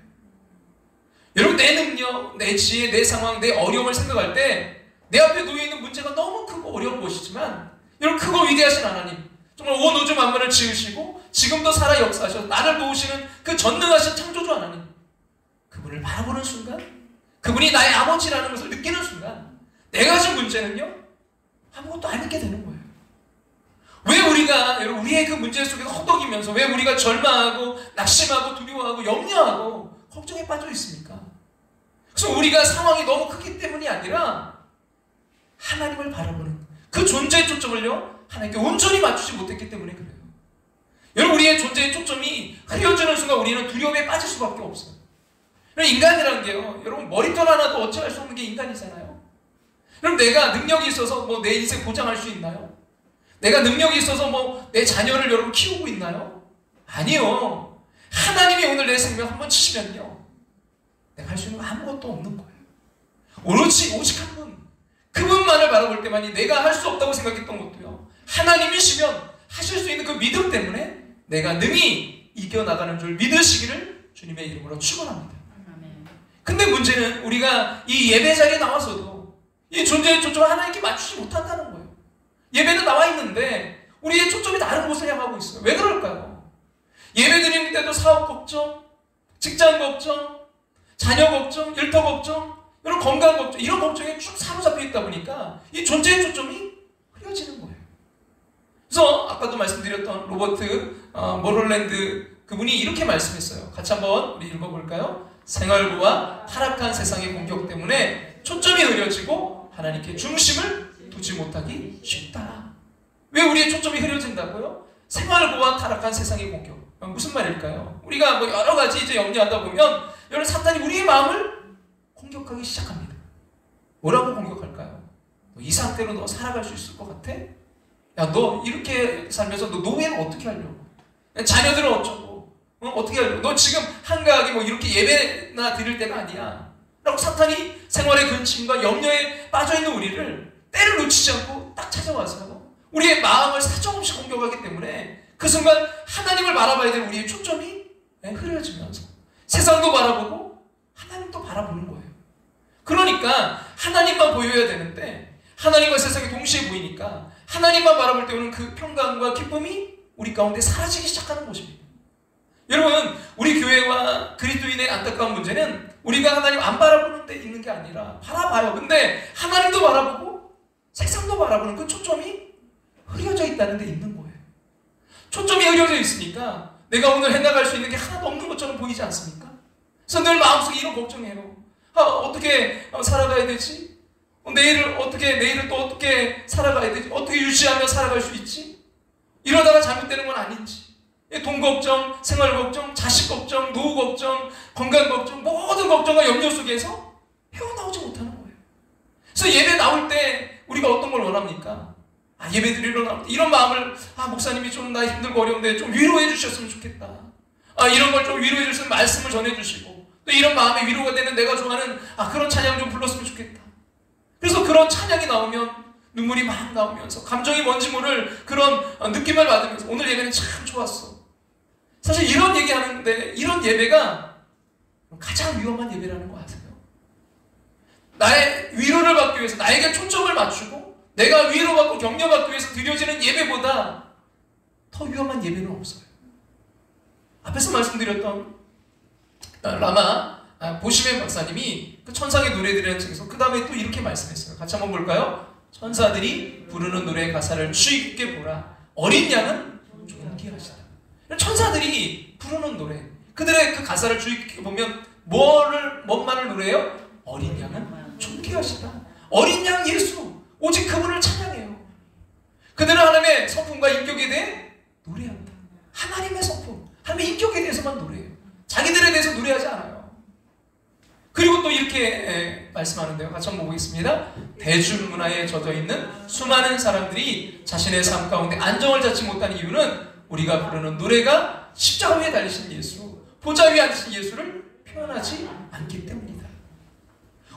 여러분, 내 능력, 내 지혜, 내 상황, 내 어려움을 생각할 때 내 앞에 놓여있는 문제가 너무 크고 어려운 것이지만 여러분, 크고 위대하신 하나님, 정말 온 우주 만물을 지으시고 지금도 살아 역사하셔서 나를 도우시는 그 전능하신 창조주 하나님, 그분을 바라보는 순간, 그분이 나의 아버지라는 것을 느끼는 순간 내가 가진 문제는요 아무것도 아니게 되는 거예요. 왜 우리가 여러분 우리의 그 문제 속에서 허덕이면서 왜 우리가 절망하고 낙심하고 두려워하고 염려하고 걱정에 빠져 있습니까? 그래서 우리가 상황이 너무 크기 때문이 아니라 하나님을 바라보는 그 존재의 초점을요 하나님께 온전히 맞추지 못했기 때문에 그래요. 여러분, 우리의 존재의 초점이 흐려지는 순간 우리는 두려움에 빠질 수밖에 없어요. 인간이라는 게요, 여러분 머리털 하나도 어찌할 수 없는 게 인간이잖아요. 그럼 내가 능력이 있어서 뭐 내 인생 보장할 수 있나요? 내가 능력이 있어서 뭐 내 자녀를 여러분 키우고 있나요? 아니요. 하나님이 오늘 내 생명 한번 치시면요 내가 할 수 있는 거 아무것도 없는 거예요. 오직 한 분, 그분만을 바라볼 때만이 내가 할 수 없다고 생각했던 것도요 하나님이시면 하실 수 있는 그 믿음 때문에 내가 능히 이겨나가는 줄 믿으시기를 주님의 이름으로 축원합니다. 근데 문제는 우리가 이 예배 자리에 나와서도 이 존재의 초점을 하나님께 맞추지 못한다는 거예요. 예배는 나와 있는데 우리의 초점이 다른 곳을 향하고 있어요. 왜 그럴까요? 예배 드리는데도 사업 걱정, 직장 걱정, 자녀 걱정, 일터 걱정, 이런 건강 걱정, 이런 걱정에 쭉 사로잡혀 있다 보니까 이 존재의 초점이 흐려지는 거예요. 그래서 아까도 말씀드렸던 로버트 모럴랜드 그분이 이렇게 말씀했어요. 같이 한번 우리 읽어볼까요? 생활고와 타락한 세상의 공격 때문에 초점이 흐려지고 하나님께 중심을 두지 못하기 쉽다. 왜 우리의 초점이 흐려진다고요? 생활고와 타락한 세상의 공격. 무슨 말일까요? 우리가 뭐 여러 가지 이제 염려하다 보면 여러분 사탄이 우리의 마음을 공격하기 시작합니다. 뭐라고 공격할까요? 이 상태로 너 살아갈 수 있을 것 같아? 야, 너 이렇게 살면서 너 노예는 어떻게 하려고? 자녀들은 어쩌고? 어떻게 하려고? 너 지금 한가하게 뭐 이렇게 예배나 드릴 때가 아니야. 라고 사탄이 생활의 근심과 염려에 빠져있는 우리를 때를 놓치지 않고 딱 찾아와서 우리의 마음을 사정없이 공격하기 때문에 그 순간 하나님을 바라봐야 될 우리의 초점이 흐려지면서 세상도 바라보고 하나님도 바라보는 거예요. 그러니까 하나님만 보여야 되는데 하나님과 세상이 동시에 보이니까 하나님만 바라볼 때 오는 그 평강과 기쁨이 우리 가운데 사라지기 시작하는 것입니다. 여러분, 우리 교회와 그리스도인의 안타까운 문제는 우리가 하나님 안 바라보는 데 있는 게 아니라 바라봐요. 근데 하나님도 바라보고 세상도 바라보는 그 초점이 흐려져 있다는 데 있는 거예요. 초점이 흐려져 있으니까 내가 오늘 해나갈 수 있는 게 하나도 없는 것처럼 보이지 않습니까? 그래서 늘 마음속에 이런 걱정해요. 어떻게 살아가야 되지? 내일을 또 어떻게 살아가야 되지? 어떻게 유지하며 살아갈 수 있지? 이러다가 잘못되는 건 아닌지. 돈 걱정, 생활 걱정, 자식 걱정, 노후 걱정, 건강 걱정, 모든 걱정과 염려 속에서 헤어나오지 못하는 거예요. 그래서 예배 나올 때 우리가 어떤 걸 원합니까? 예배 드리러 나올 때 이런 마음을 목사님이 좀 나 힘들고 어려운데 좀 위로해 주셨으면 좋겠다. 이런 걸 좀 위로해 주시면 말씀을 전해 주시고 또 이런 마음에 위로가 되는 내가 좋아하는 그런 찬양 좀 불렀으면 좋겠다. 그래서 그런 찬양이 나오면 눈물이 막 나오면서 감정이 뭔지 모를 그런 느낌을 받으면서 오늘 예배는 참 좋았어. 사실 이런 얘기하는데 이런 예배가 가장 위험한 예배라는 거 아세요? 나의 위로를 받기 위해서 나에게 초점을 맞추고 내가 위로받고 격려받기 위해서 드려지는 예배보다 더 위험한 예배는 없어요. 앞에서 말씀드렸던 라마 보시멘 박사님이 그 천상의 노래들이라는 책에서 그 다음에 또 이렇게 말씀했어요. 같이 한번 볼까요? 천사들이 부르는 노래의 가사를 주의 깊게 보라. 어린 양은 존귀하시다. 천사들이 부르는 노래, 그들의 그 가사를 주의 깊게 보면 뭔 말을 노래해요? 어린 양은 존귀하시다. 어린 양 예수, 오직 그분을 찬양해요. 그들은 하나님의 성품과 인격에 대해 노래한다. 하나님의 성품, 하나님의 인격에 대해서만 노래해요. 자기들에 대해서 노래하지 않아요. 그리고 또 이렇게 말씀하는데요. 같이 한번 보겠습니다. 대중문화에 젖어있는 수많은 사람들이 자신의 삶 가운데 안정을 찾지 못한 이유는 우리가 부르는 노래가 십자가 위에 달리신 예수, 보좌 위에 앉으신 예수를 표현하지 않기 때문이다.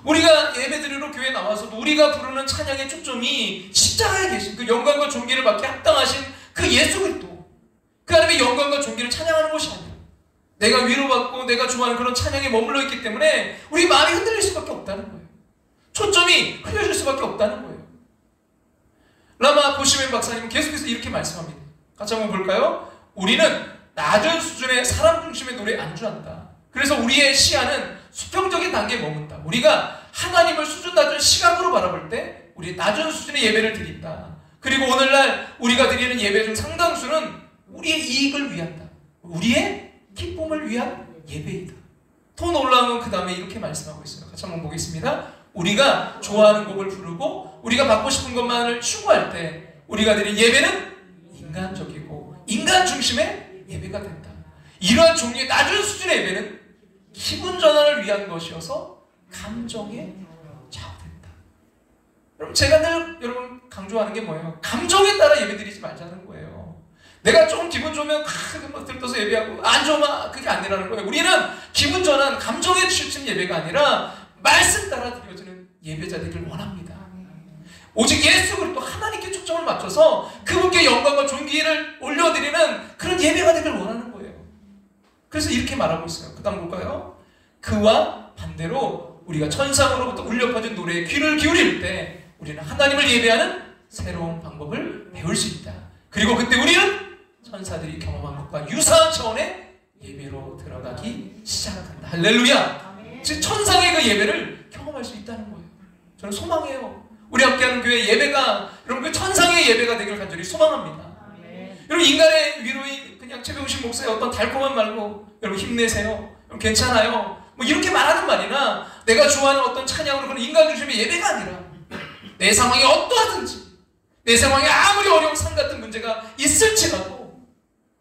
우리가 예배드리러 교회에 나와서도 우리가 부르는 찬양의 초점이 십자가에 계신 그 영광과 존귀를 받게 합당하신 그 예수 그리스도, 그 하나님의 영광과 존귀를 찬양하는 것이 아니라 내가 위로받고 내가 좋아하는 그런 찬양에 머물러 있기 때문에 우리 마음이 흔들릴 수밖에 없다는 거예요. 초점이 흐려질 수밖에 없다는 거예요. 라마 보시멘 박사님은 계속해서 이렇게 말씀합니다. 같이 한번 볼까요? 우리는 낮은 수준의 사람 중심의 노래에 안주한다. 그래서 우리의 시야는 수평적인 단계에 머문다. 우리가 하나님을 수준 낮은 시각으로 바라볼 때 우리 낮은 수준의 예배를 드린다. 그리고 오늘날 우리가 드리는 예배 중 상당수는 우리의 이익을 위한다. 우리의 기쁨을 위한 예배이다. 더 놀라운 건 그 다음에 이렇게 말씀하고 있어요. 같이 한번 보겠습니다. 우리가 좋아하는 곡을 부르고 우리가 받고 싶은 것만을 추구할 때 우리가 드린 예배는 인간적이고 인간 중심의 예배가 된다. 이러한 종류의 낮은 수준의 예배는 기분 전환을 위한 것이어서 감정에 좌우된다. 여러분, 제가 늘 여러분 강조하는 게 뭐예요? 감정에 따라 예배드리지 말자는 거예요. 내가 좀 기분 좋으면 들떠서 예배하고 안 좋으면 그게 아니라는 거예요. 우리는 기분 전환, 감정에 치우친 예배가 아니라 말씀 따라 드려지는 예배자 되기를 원합니다. 오직 예수 그리스도 하나님께 초점을 맞춰서 그분께 영광과 존귀를 올려드리는 그런 예배가 되기를 원하는 거예요. 그래서 이렇게 말하고 있어요. 그 다음 볼까요? 그와 반대로 우리가 천상으로부터 울려 퍼진 노래에 귀를 기울일 때 우리는 하나님을 예배하는 새로운 방법을 배울 수 있다. 그리고 그때 우리는 천사들이 경험한 것과 유사한 차원의 예배로 들어가기 시작한다. 할렐루야! 즉 천상의 그 예배를 경험할 수 있다는 거예요. 저는 소망해요. 우리 함께하는 교회 예배가 여러분 그 천상의 예배가 되기를 간절히 소망합니다. 여러분 인간의 위로인 그냥 최병식 목사의 어떤 달콤한 말로 여러분 힘내세요, 여러분 괜찮아요, 뭐 이렇게 말하는 말이나 내가 좋아하는 어떤 찬양으로 그런 인간 중심의 예배가 아니라 내 상황이 어떠하든지 내 상황에 아무리 어려운 산 같은 문제가 있을지라도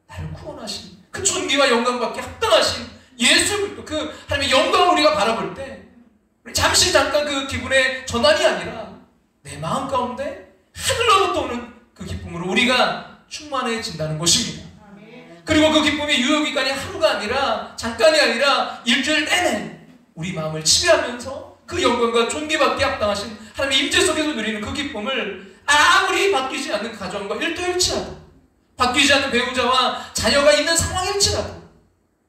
나를 구원하신 그 존귀와 영광받게 합당하신 예수 그리스도 그 하나님의 영광을 우리가 바라볼 때 잠시 잠깐 그 기분의 전환이 아니라 내 마음 가운데 하늘로부터 오는 그 기쁨으로 우리가 충만해진다는 것입니다. 그리고 그 기쁨의 유효기간이 하루가 아니라 잠깐이 아니라 일주일 내내 우리 마음을 지배하면서 그 영광과 존귀받게 합당하신 하나님의 임재 속에서 누리는 그 기쁨을 아무리 바뀌지 않는 가정과 일도일치라도 바뀌지 않는 배우자와 자녀가 있는 상황일지라도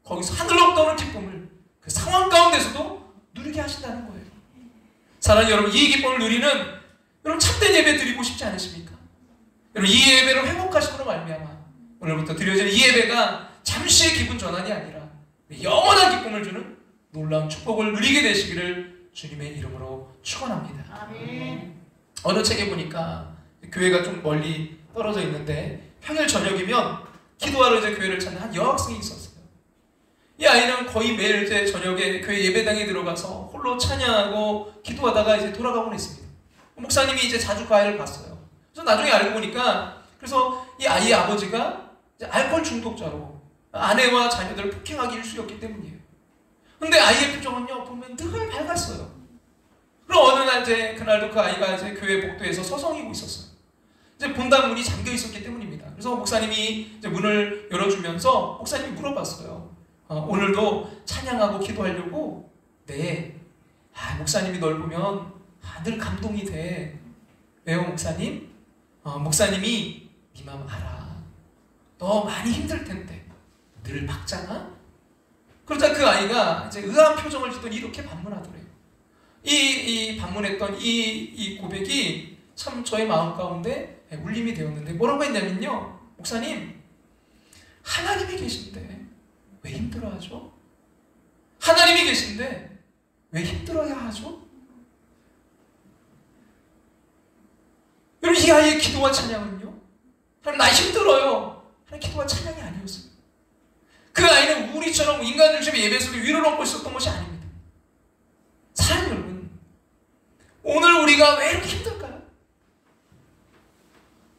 거기서 하늘로부터 오는 기쁨을 그 상황 가운데서도 누리게 하신다는 거예요. 사랑하는 여러분, 이 기쁨을 누리는 여러분 참된 예배 드리고 싶지 않으십니까? 여러분 이 예배를 회복하심으로 말미암아 오늘부터 드려지는 이 예배가 잠시의 기분 전환이 아니라 영원한 기쁨을 주는 놀라운 축복을 누리게 되시기를 주님의 이름으로 축원합니다. 아멘. 어느 책에 보니까 교회가 좀 멀리 떨어져 있는데 평일 저녁이면 기도하러 이제 교회를 찾는 한 여학생이 있었어요. 이 아이는 거의 매일 이제 저녁에 교회 예배당에 들어가서 홀로 찬양하고 기도하다가 이제 돌아가곤 했습니다. 목사님이 이제 자주 그 아이를 봤어요. 그래서 나중에 알고 보니까 그래서 이 아이의 아버지가 이제 알코올 중독자로 아내와 자녀들을 폭행하기 일쑤였기 때문이에요. 근데 아이의 표정은요 보면 늘 밝았어요. 그럼 어느 날 이제 그날도 그 아이가 이제 교회 복도에서 서성이고 있었어요. 이제 본당 문이 잠겨 있었기 때문입니다. 그래서 목사님이 이제 문을 열어주면서 목사님이 물어봤어요. 오늘도 찬양하고 기도하려고? 네. 목사님이 널 보면 늘 감동이 돼. 왜요, 목사님? 목사님이 네 마음 알아. 너 많이 힘들 텐데 늘 박잖아? 그러자 그 아이가 이제 의아한 표정을 짓더니 이렇게 반문하더래요. 이 반문했던 이 고백이 참 저의 마음 가운데 울림이 되었는데 뭐라고 했냐면요. 목사님, 하나님이 계신데 왜 힘들어하죠? 하나님이 계신데 왜 힘들어야 하죠? 여러분 이 아이의 기도와 찬양은요, 하나님 나 힘들어요 하는 기도와 찬양이 아니었어요. 그 아이는 우리처럼 인간 중심의 예배 속에 위로를 얻고 있었던 것이 아닙니다. 사랑하는 여러분, 오늘 우리가 왜 이렇게 힘들까요?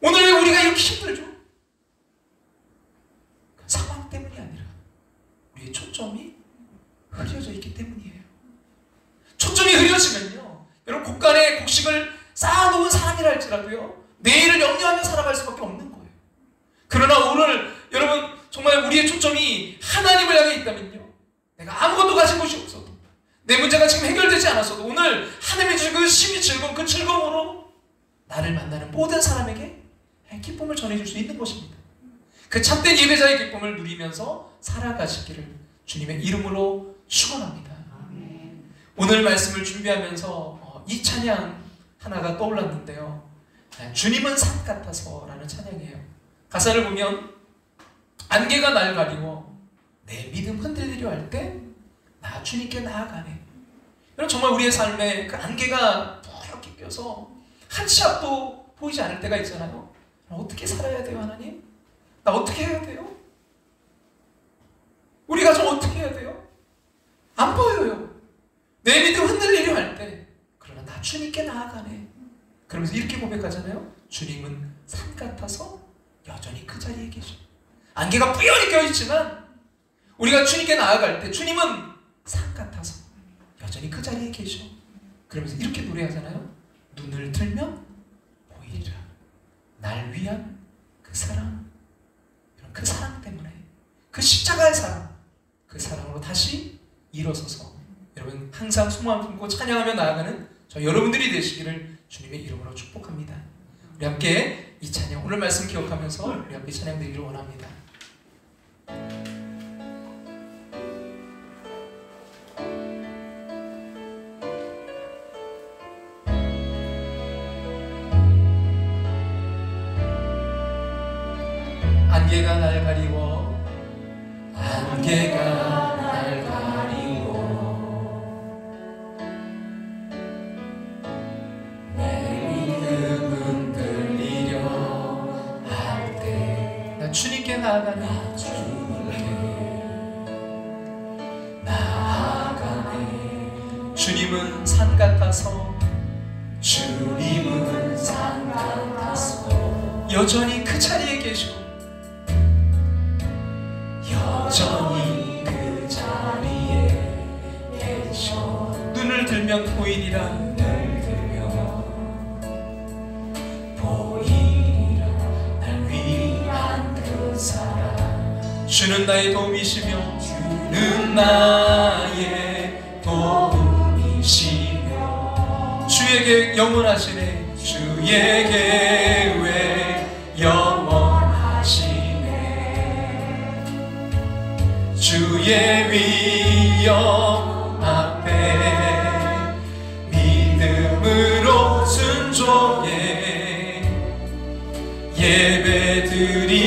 오늘 왜 우리가 이렇게 힘들죠? 그 상황 때문이 아니라 우리의 초점이 흐려져 있기 때문이에요. 초점이 흐려지면요, 여러분 곳간에 곡식을 쌓아놓은 사람이라 할지라도요 내일을 염려하며 살아갈 수밖에 없는 거예요. 그러나 오늘 여러분 정말 우리의 초점이 하나님을 향해 있다면요, 내가 아무것도 가진 것이 없어도 내 문제가 지금 해결되지 않았어도 오늘 하나님이 주신 그 심히 즐거운 그 즐거움으로 나를 만나는 모든 사람에게 기쁨을 전해줄 수 있는 것입니다. 그 참된 예배자의 기쁨을 누리면서 살아가시기를 주님의 이름으로 축원합니다. 오늘 말씀을 준비하면서 이 찬양 하나가 떠올랐는데요. 주님은 산 같아서 라는 찬양이에요. 가사를 보면 안개가 날 가리워 내 믿음 흔들리려 할 때 나 주님께 나아가네. 여러분 정말 우리의 삶에 그 안개가 뿌옇게 껴서 한 치 앞도 보이지 않을 때가 있잖아요. 어떻게 살아야 돼요, 하나님? 나 어떻게 해야 돼요? 우리 가정 어떻게 해야 돼요? 안 보여요. 내 믿음 흔들리려 할 때 그러나 나 주님께 나아가네. 그러면서 이렇게 고백하잖아요. 주님은 산 같아서 여전히 그 자리에 계셔. 안개가 뿌연히 껴있지만 우리가 주님께 나아갈 때 주님은 산 같아서 여전히 그 자리에 계셔. 그러면서 이렇게 노래하잖아요. 눈을 들면 보이리라 날 위한 그 사랑. 그 사랑 때문에, 그 십자가의 사랑, 그 사랑으로 다시 일어서서 여러분 항상 소망을 품고 찬양하며 나아가는 저 여러분들이 되시기를 주님의 이름으로 축복합니다. 우리 함께 이 찬양, 오늘 말씀 기억하면서 우리 함께 찬양 드리기를 원합니다. 안개가 날 가리워, 안개가 날 가리워 내 믿음 흔들리려 할 때 나 주님께 나아가네. 주님은 산 같아서 주님은 산 같아서 여전히 그 자리에 계셔. 여전히 그 자리에 계셔. 눈을 들면 보이리라. 눈을 들면 보이리라. 날 위한 그 사랑. 주는 나의 도움이시며 주는 나의 도움이시며 주의 계획 영원하시네. 주의 계획 영원하시네. 주의 위엄 앞에 믿음으로 순종해 예배드리리.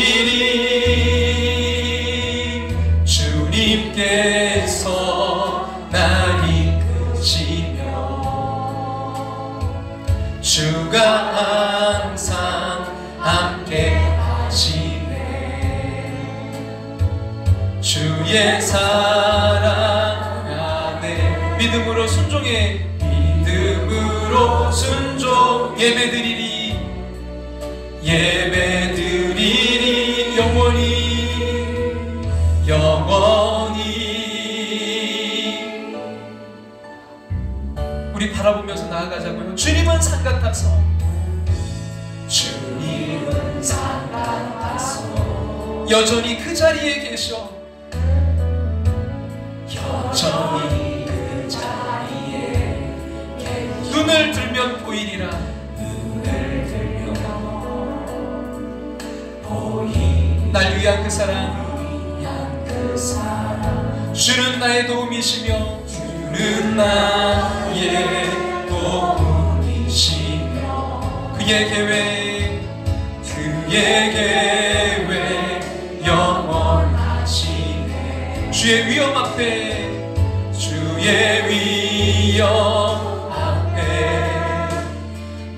주님께서 날 이끄시며 주가 항상 함께 하시네. 주의 사랑 안에 믿음으로 순종해. 믿음으로 순종 예배드리리. 예배드리리. 영원히 영원히. 우리 바라보면서 나아가자고요. 주님은 산 같아서 주님은 산 같아서 여전히 그 자리에 계셔. 여전히 그 자리에 계셔. 눈을 들면 보이리라. 눈을 들면 보이리라. 날 위한 그 사랑. 그 사랑. 주는 나의 도움이시며 주는 나의 도움이시며 그의 계획 그의 계획 영원하시네. 주의 위엄 앞에 주의 위엄 앞에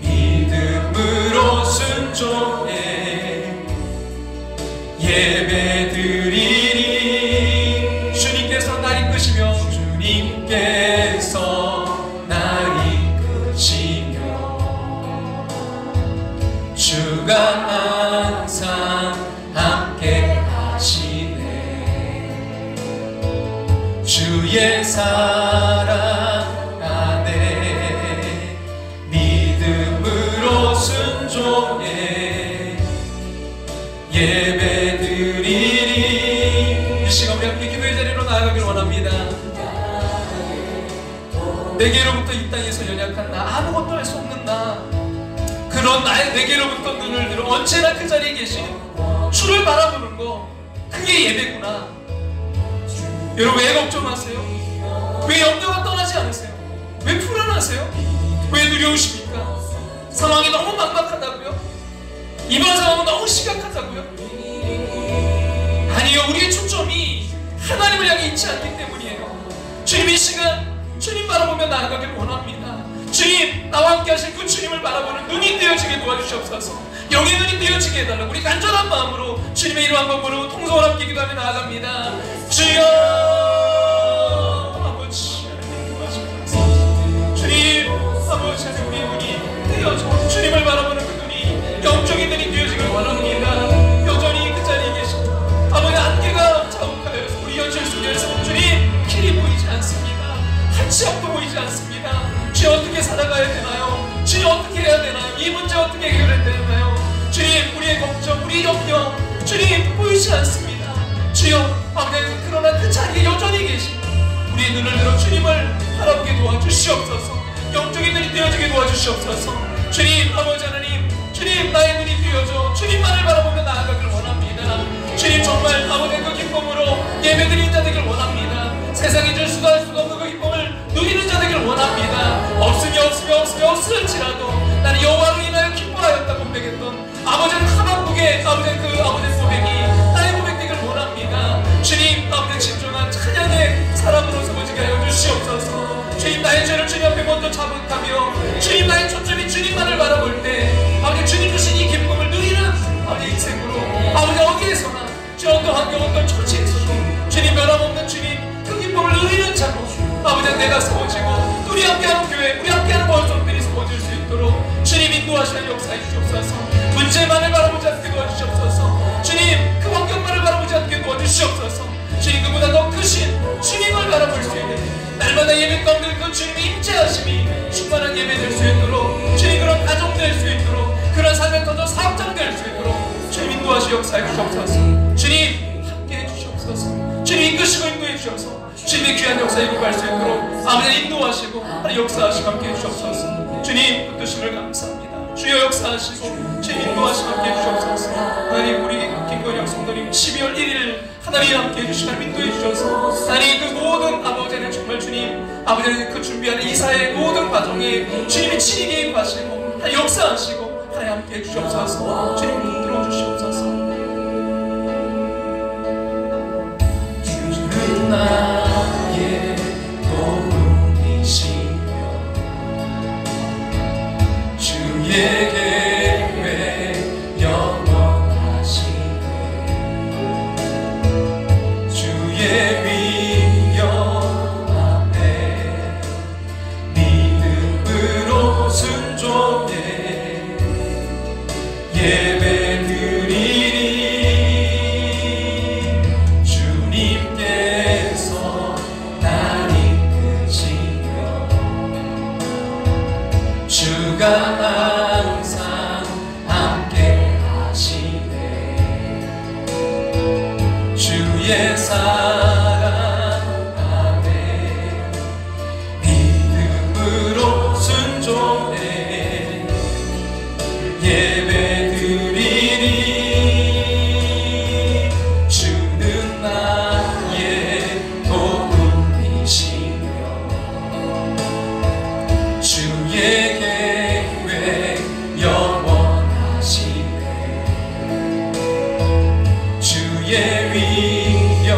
믿음으로 순종해 예배드리리. 주님께서 날 이끄시며 주님께서 날 이끄시며 주가 항상 함께 하시네. 주의 사랑 안에 믿음으로 순종해 예배드리리. 이 시간 우리 함께 기도의 자리로 나아가길 원합니다. 내게로부터 이 땅에서 연약한 나, 아무것도 할 수 없는 나, 그런 내게로부터 눈을 들어 언제나 그 자리에 계신 주를 바라보는 거, 그게 예배구나. 여러분, 왜 걱정하세요? 왜 염려가 떠나지 않으세요? 왜 불안하세요? 왜 두려우십니까? 상황이 너무 막막하다고요? 이번 상황은 너무 심각하다고요? 아니요, 우리의 초점이 하나님을 향해 있지 않기 때문이에요. 주님, 이 시간 주님 바라보며 나아가길 원합니다. 주님, 나와 함께 하실 그 주님을 바라보는 눈이 떼어지게 도와주시옵소서. 영의 눈이 떼어지게 해달라고 우리 간절한 마음으로 주님의 이름 한번 부르고 통성을 함께 기도하며 나아갑니다. 주여, 아버지 하나님 도와주옵소서. 주님, 아버지 하나님, 우리의 눈이 떼어져 주님을 바라보는 그 눈이, 영적인 눈이 떼어지길 원합니다. 여전히 그 자리에 계신 아버지, 안개가 자욱하여서 우리 현실 속에서 주님 길이 보이지 않습니다. 한치앞도 보이지 않습니다. 주님, 어떻게 살아가야 되나요? 주님, 어떻게 해야 되나요? 이 문제 어떻게 해결해야 되나요? 주님, 우리의 걱정, 우리의 염려, 주님 보이지 않습니다. 주여, 아버지, 그러나 그 자리에 여전히 계신 우리의 눈을 들어 주님을 바라보게 도와주시옵소서. 영적인 눈이 떼어지게 도와주시옵소서. 주님, 아버지 하나님, 주님, 나의 눈이 띄어져 주님만을 바라보며 나아가길 원합니다. 주님, 정말 아버지 그 기쁨으로 예배드리는 자 되길 원합니다. 세상이 줄 수도 할 수도 없는 그 기쁨을 누리는 자 되길 원합니다. 없을지라도 나는 여호와로 인하여 기뻐하였다 고백했던 아버지는 하박국의 아버지 그 아버지 고백이 나의 고백 되길 원합니다. 주님, 아버지 진정한 찬양의 사람으로 서보지게 하여 주시옵소서. 주님, 나의 죄를 주님 앞에 먼저 자복하며 주님, 나의 초점이 주님만을 바라볼 때 아버지 주님 주신 이 기쁨을 누리는 아버지 인생으로 아버지 어디에서나 주 어떤 환경 어떤 처지에서도 주님 변함없는 주님 그 기쁨을 누리는 자로 아버지 내가 세워지고 또 우리 함께하는 교회, 우리 함께하는 원성들이 세워질 수 있도록 주님 인도하시는 역사해 주시옵소서. 문제만을 바라보지 않게 도와주시옵소서. 주님 그 환경만을 바라보지 않게 도와주시옵소서. 주님 그보다 더 크신 주님을 바라볼 수 있는 날마다 예배 가운데 그 주님의 임재하심이 충만한 예배 될 수 있도록, 주님 그런 가정 될 수 있도록, 그런 삶에 터져 사업장 될 수 있도록 주님 인도하시 역사해 주시옵소서. 주님 함께해 주시옵소서. 주님 이끄시고 인도해 주셔서 주님의 귀한 역사에 이끌어갈 수 있도록 아버지 인도하시고 하나님 역사하시고 함께해 주시옵소서. 주님 그 뜻임을 감사합니다. 주여 역사하시고 주님 인도하시고 함께해 주시옵소서. 하나님 우리 김건영 성도님 12월 1일 하나님 함께해 주시고 하나님 인도해 주셔서 하나님 그 모든 아버지는 정말 주님 아버지는 그 준비하는 이사의 모든 과정에 주님이 친히 개입하시고 하나님 역사하시고 하나님 함께해 주시옵소서. 주님 붙들어 주시옵소서. 주는 나의 도움이시며 주의 계획 영원하시네. 주의 위엄 앞에 믿음으로 순종해 예배드리리. 주님께서 날 이끄시며 주가 항상 함께 하시네. 주의 사랑 안에 믿음으로 순종해 예배드리리. 주는 나의 도움이시며 주의 계획 영원하시네. 주의 위엄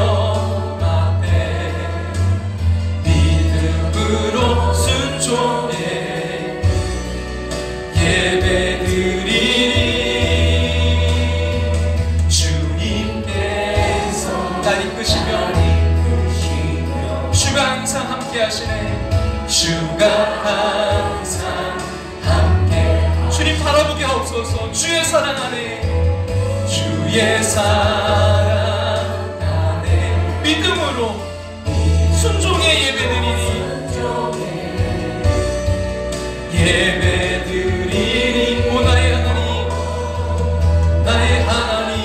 앞에 믿음으로 순종해 예배드리리. 주님께서 날 이끄시며 주가 항상 함께 하시네. 주가 항상 함께 주님 바라보게 하옵소서. 주의 사랑 안에 주의 사랑 안에 믿음으로 순종의 예배드리니 예배드리니. 오 나의 하나님 나의 하나님.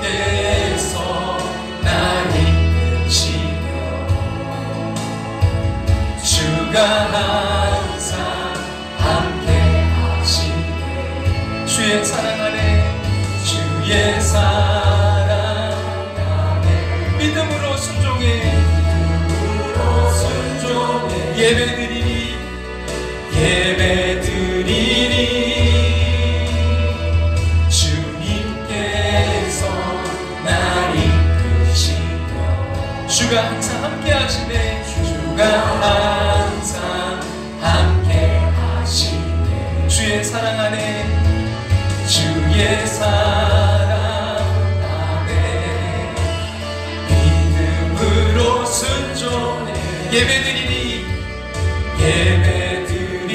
주님께서 날 이끄시며 주가 항상 함께 하시네. 주의 사랑 안에 주의 사랑 안에 믿음으로 순종해 예배드리니 예배드리니. 주님께서 날 이끄시며 주가 항상 함께 하시네. 주가 항상 함께 하시네. 주의 사랑 안에 주의 사랑 안에 믿음으로 순종해 예배드리니 예배드리니.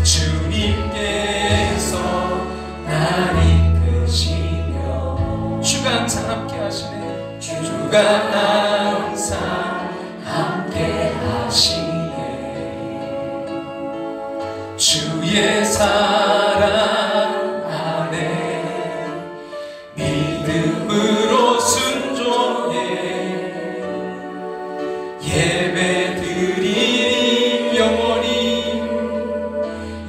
주님께서 날 이끄시며 주가 항상 함께 하시네. 주가 항상 함께 하시네. 주의 사랑 안에 믿음으로 순종해 예배드리니 영원히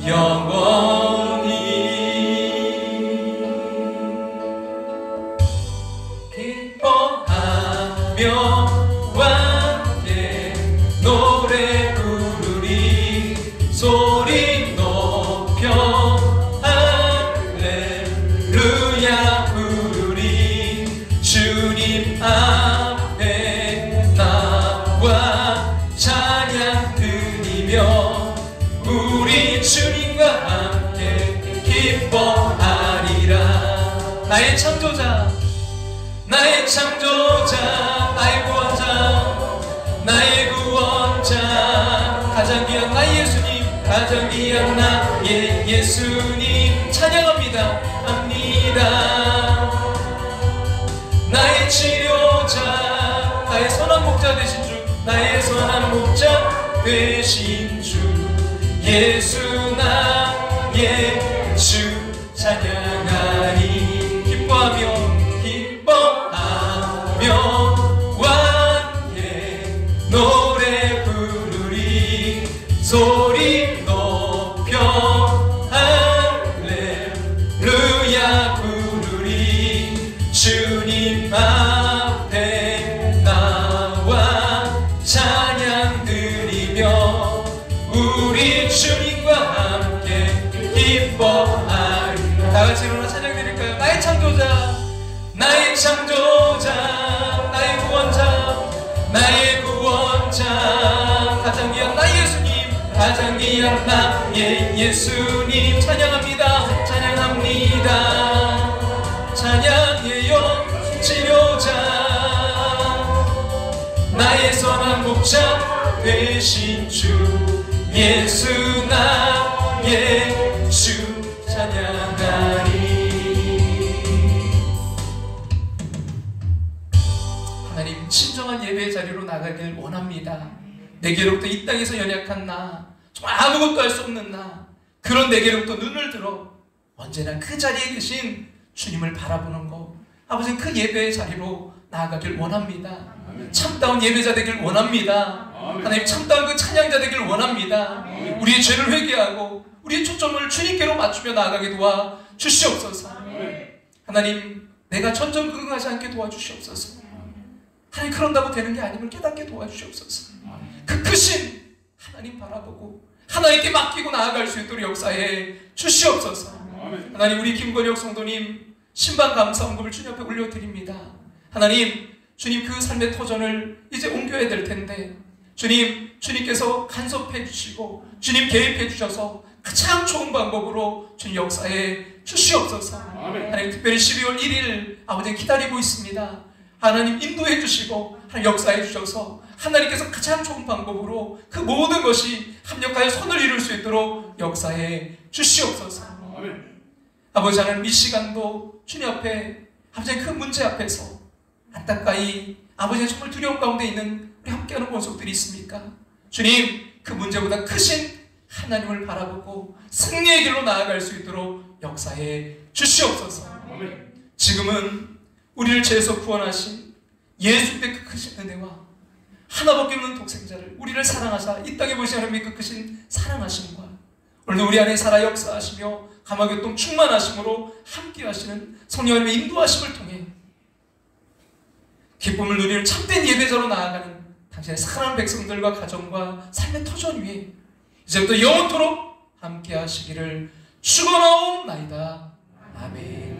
영원히. 기뻐하며 함께 노래 부르리. 나의 창조자, 나의 창조자, 나의 구원자, 나의 구원자, 가장 귀한 나의 예수님, 가장 귀한 나의 예수님 찬양합니다. 합니다. 나의 치료자, 나의 선한 목자 되신 주, 나의 선한 목자 되신 주, 예수 나의 주 찬양하리. 기뻐하며 기뻐하며 완해 노래 부르리. 소리 높여 할렐루야 부르리. 주님 앞에 나와 찬양 드리며 우리 주님과 함께 기뻐하리. 다같이 일어나 찬양 드릴까요? 나의 창조자, 나의 창조자, 나의 구원자, 나의 구원자, 가장 귀한 나의 예수님, 가장 귀한 나의 예수님 찬양합니다. 찬양합니다. 찬양해요 치료자, 나의 선한 목자 되신 주, 예수 나의 주 찬양하리. 하나님, 친정한 예배의 자리로 나가길 원합니다. 내게로부터 이 땅에서 연약한 나, 정말 아무것도 할 수 없는 나, 그런 내게로부터 눈을 들어 언제나 그 자리에 계신 주님을 바라보는 것, 아버지 그 예배의 자리로 나아가길 원합니다. 참다운 예배자 되길 원합니다. 하나님, 참다운 그 찬양자 되길 원합니다. 우리의 죄를 회개하고 우리의 초점을 주님께로 맞추며 나아가게 도와 주시옵소서. 하나님, 내가 전전긍긍하지 않게 도와주시옵소서. 하나님, 그런다고 되는 게 아님을 깨닫게 도와주시옵소서. 그 크신 하나님 바라보고 하나님께 맡기고 나아갈 수 있도록 역사해 주시옵소서. 하나님, 우리 김건혁 성도님 신방 감사원금을 주님 앞에 올려드립니다. 하나님, 주님 그 삶의 터전을 이제 옮겨야 될 텐데 주님, 주님께서 간섭해 주시고 주님 개입해 주셔서 가장 좋은 방법으로 주님 역사해 주시옵소서. 하나님, 특별히 12월 1일 아버지 기다리고 있습니다. 하나님 인도해 주시고 하나님 역사해 주셔서 하나님께서 가장 좋은 방법으로 그 모든 것이 합력하여 선을 이룰 수 있도록 역사해 주시옵소서. 아버지, 하나님 이 시간도 주님 앞에 아버지 그 문제 앞에서 안타까이 아버지의 정말 두려움 가운데 있는 우리 함께하는 권속들이 있습니까? 주님, 그 문제보다 크신 하나님을 바라보고 승리의 길로 나아갈 수 있도록 역사해 주시옵소서. 지금은 우리를 죄에서 구원하신 예수님의 그 크신 은혜와 하나밖에 없는 독생자를 우리를 사랑하사 이 땅에 보시는 하나님의 그 크신 사랑하심과 오늘도 우리 안에 살아 역사하시며 감화교통 충만하심으로 함께 하시는 성령 하나님의 인도하심을 통해 기쁨을 누리는 참된 예배자로 나아가는 당신의 사랑하는 백성들과 가정과 삶의 터전 위에 이제부터 영원토록 함께 하시기를 축원하옵나이다. 아멘.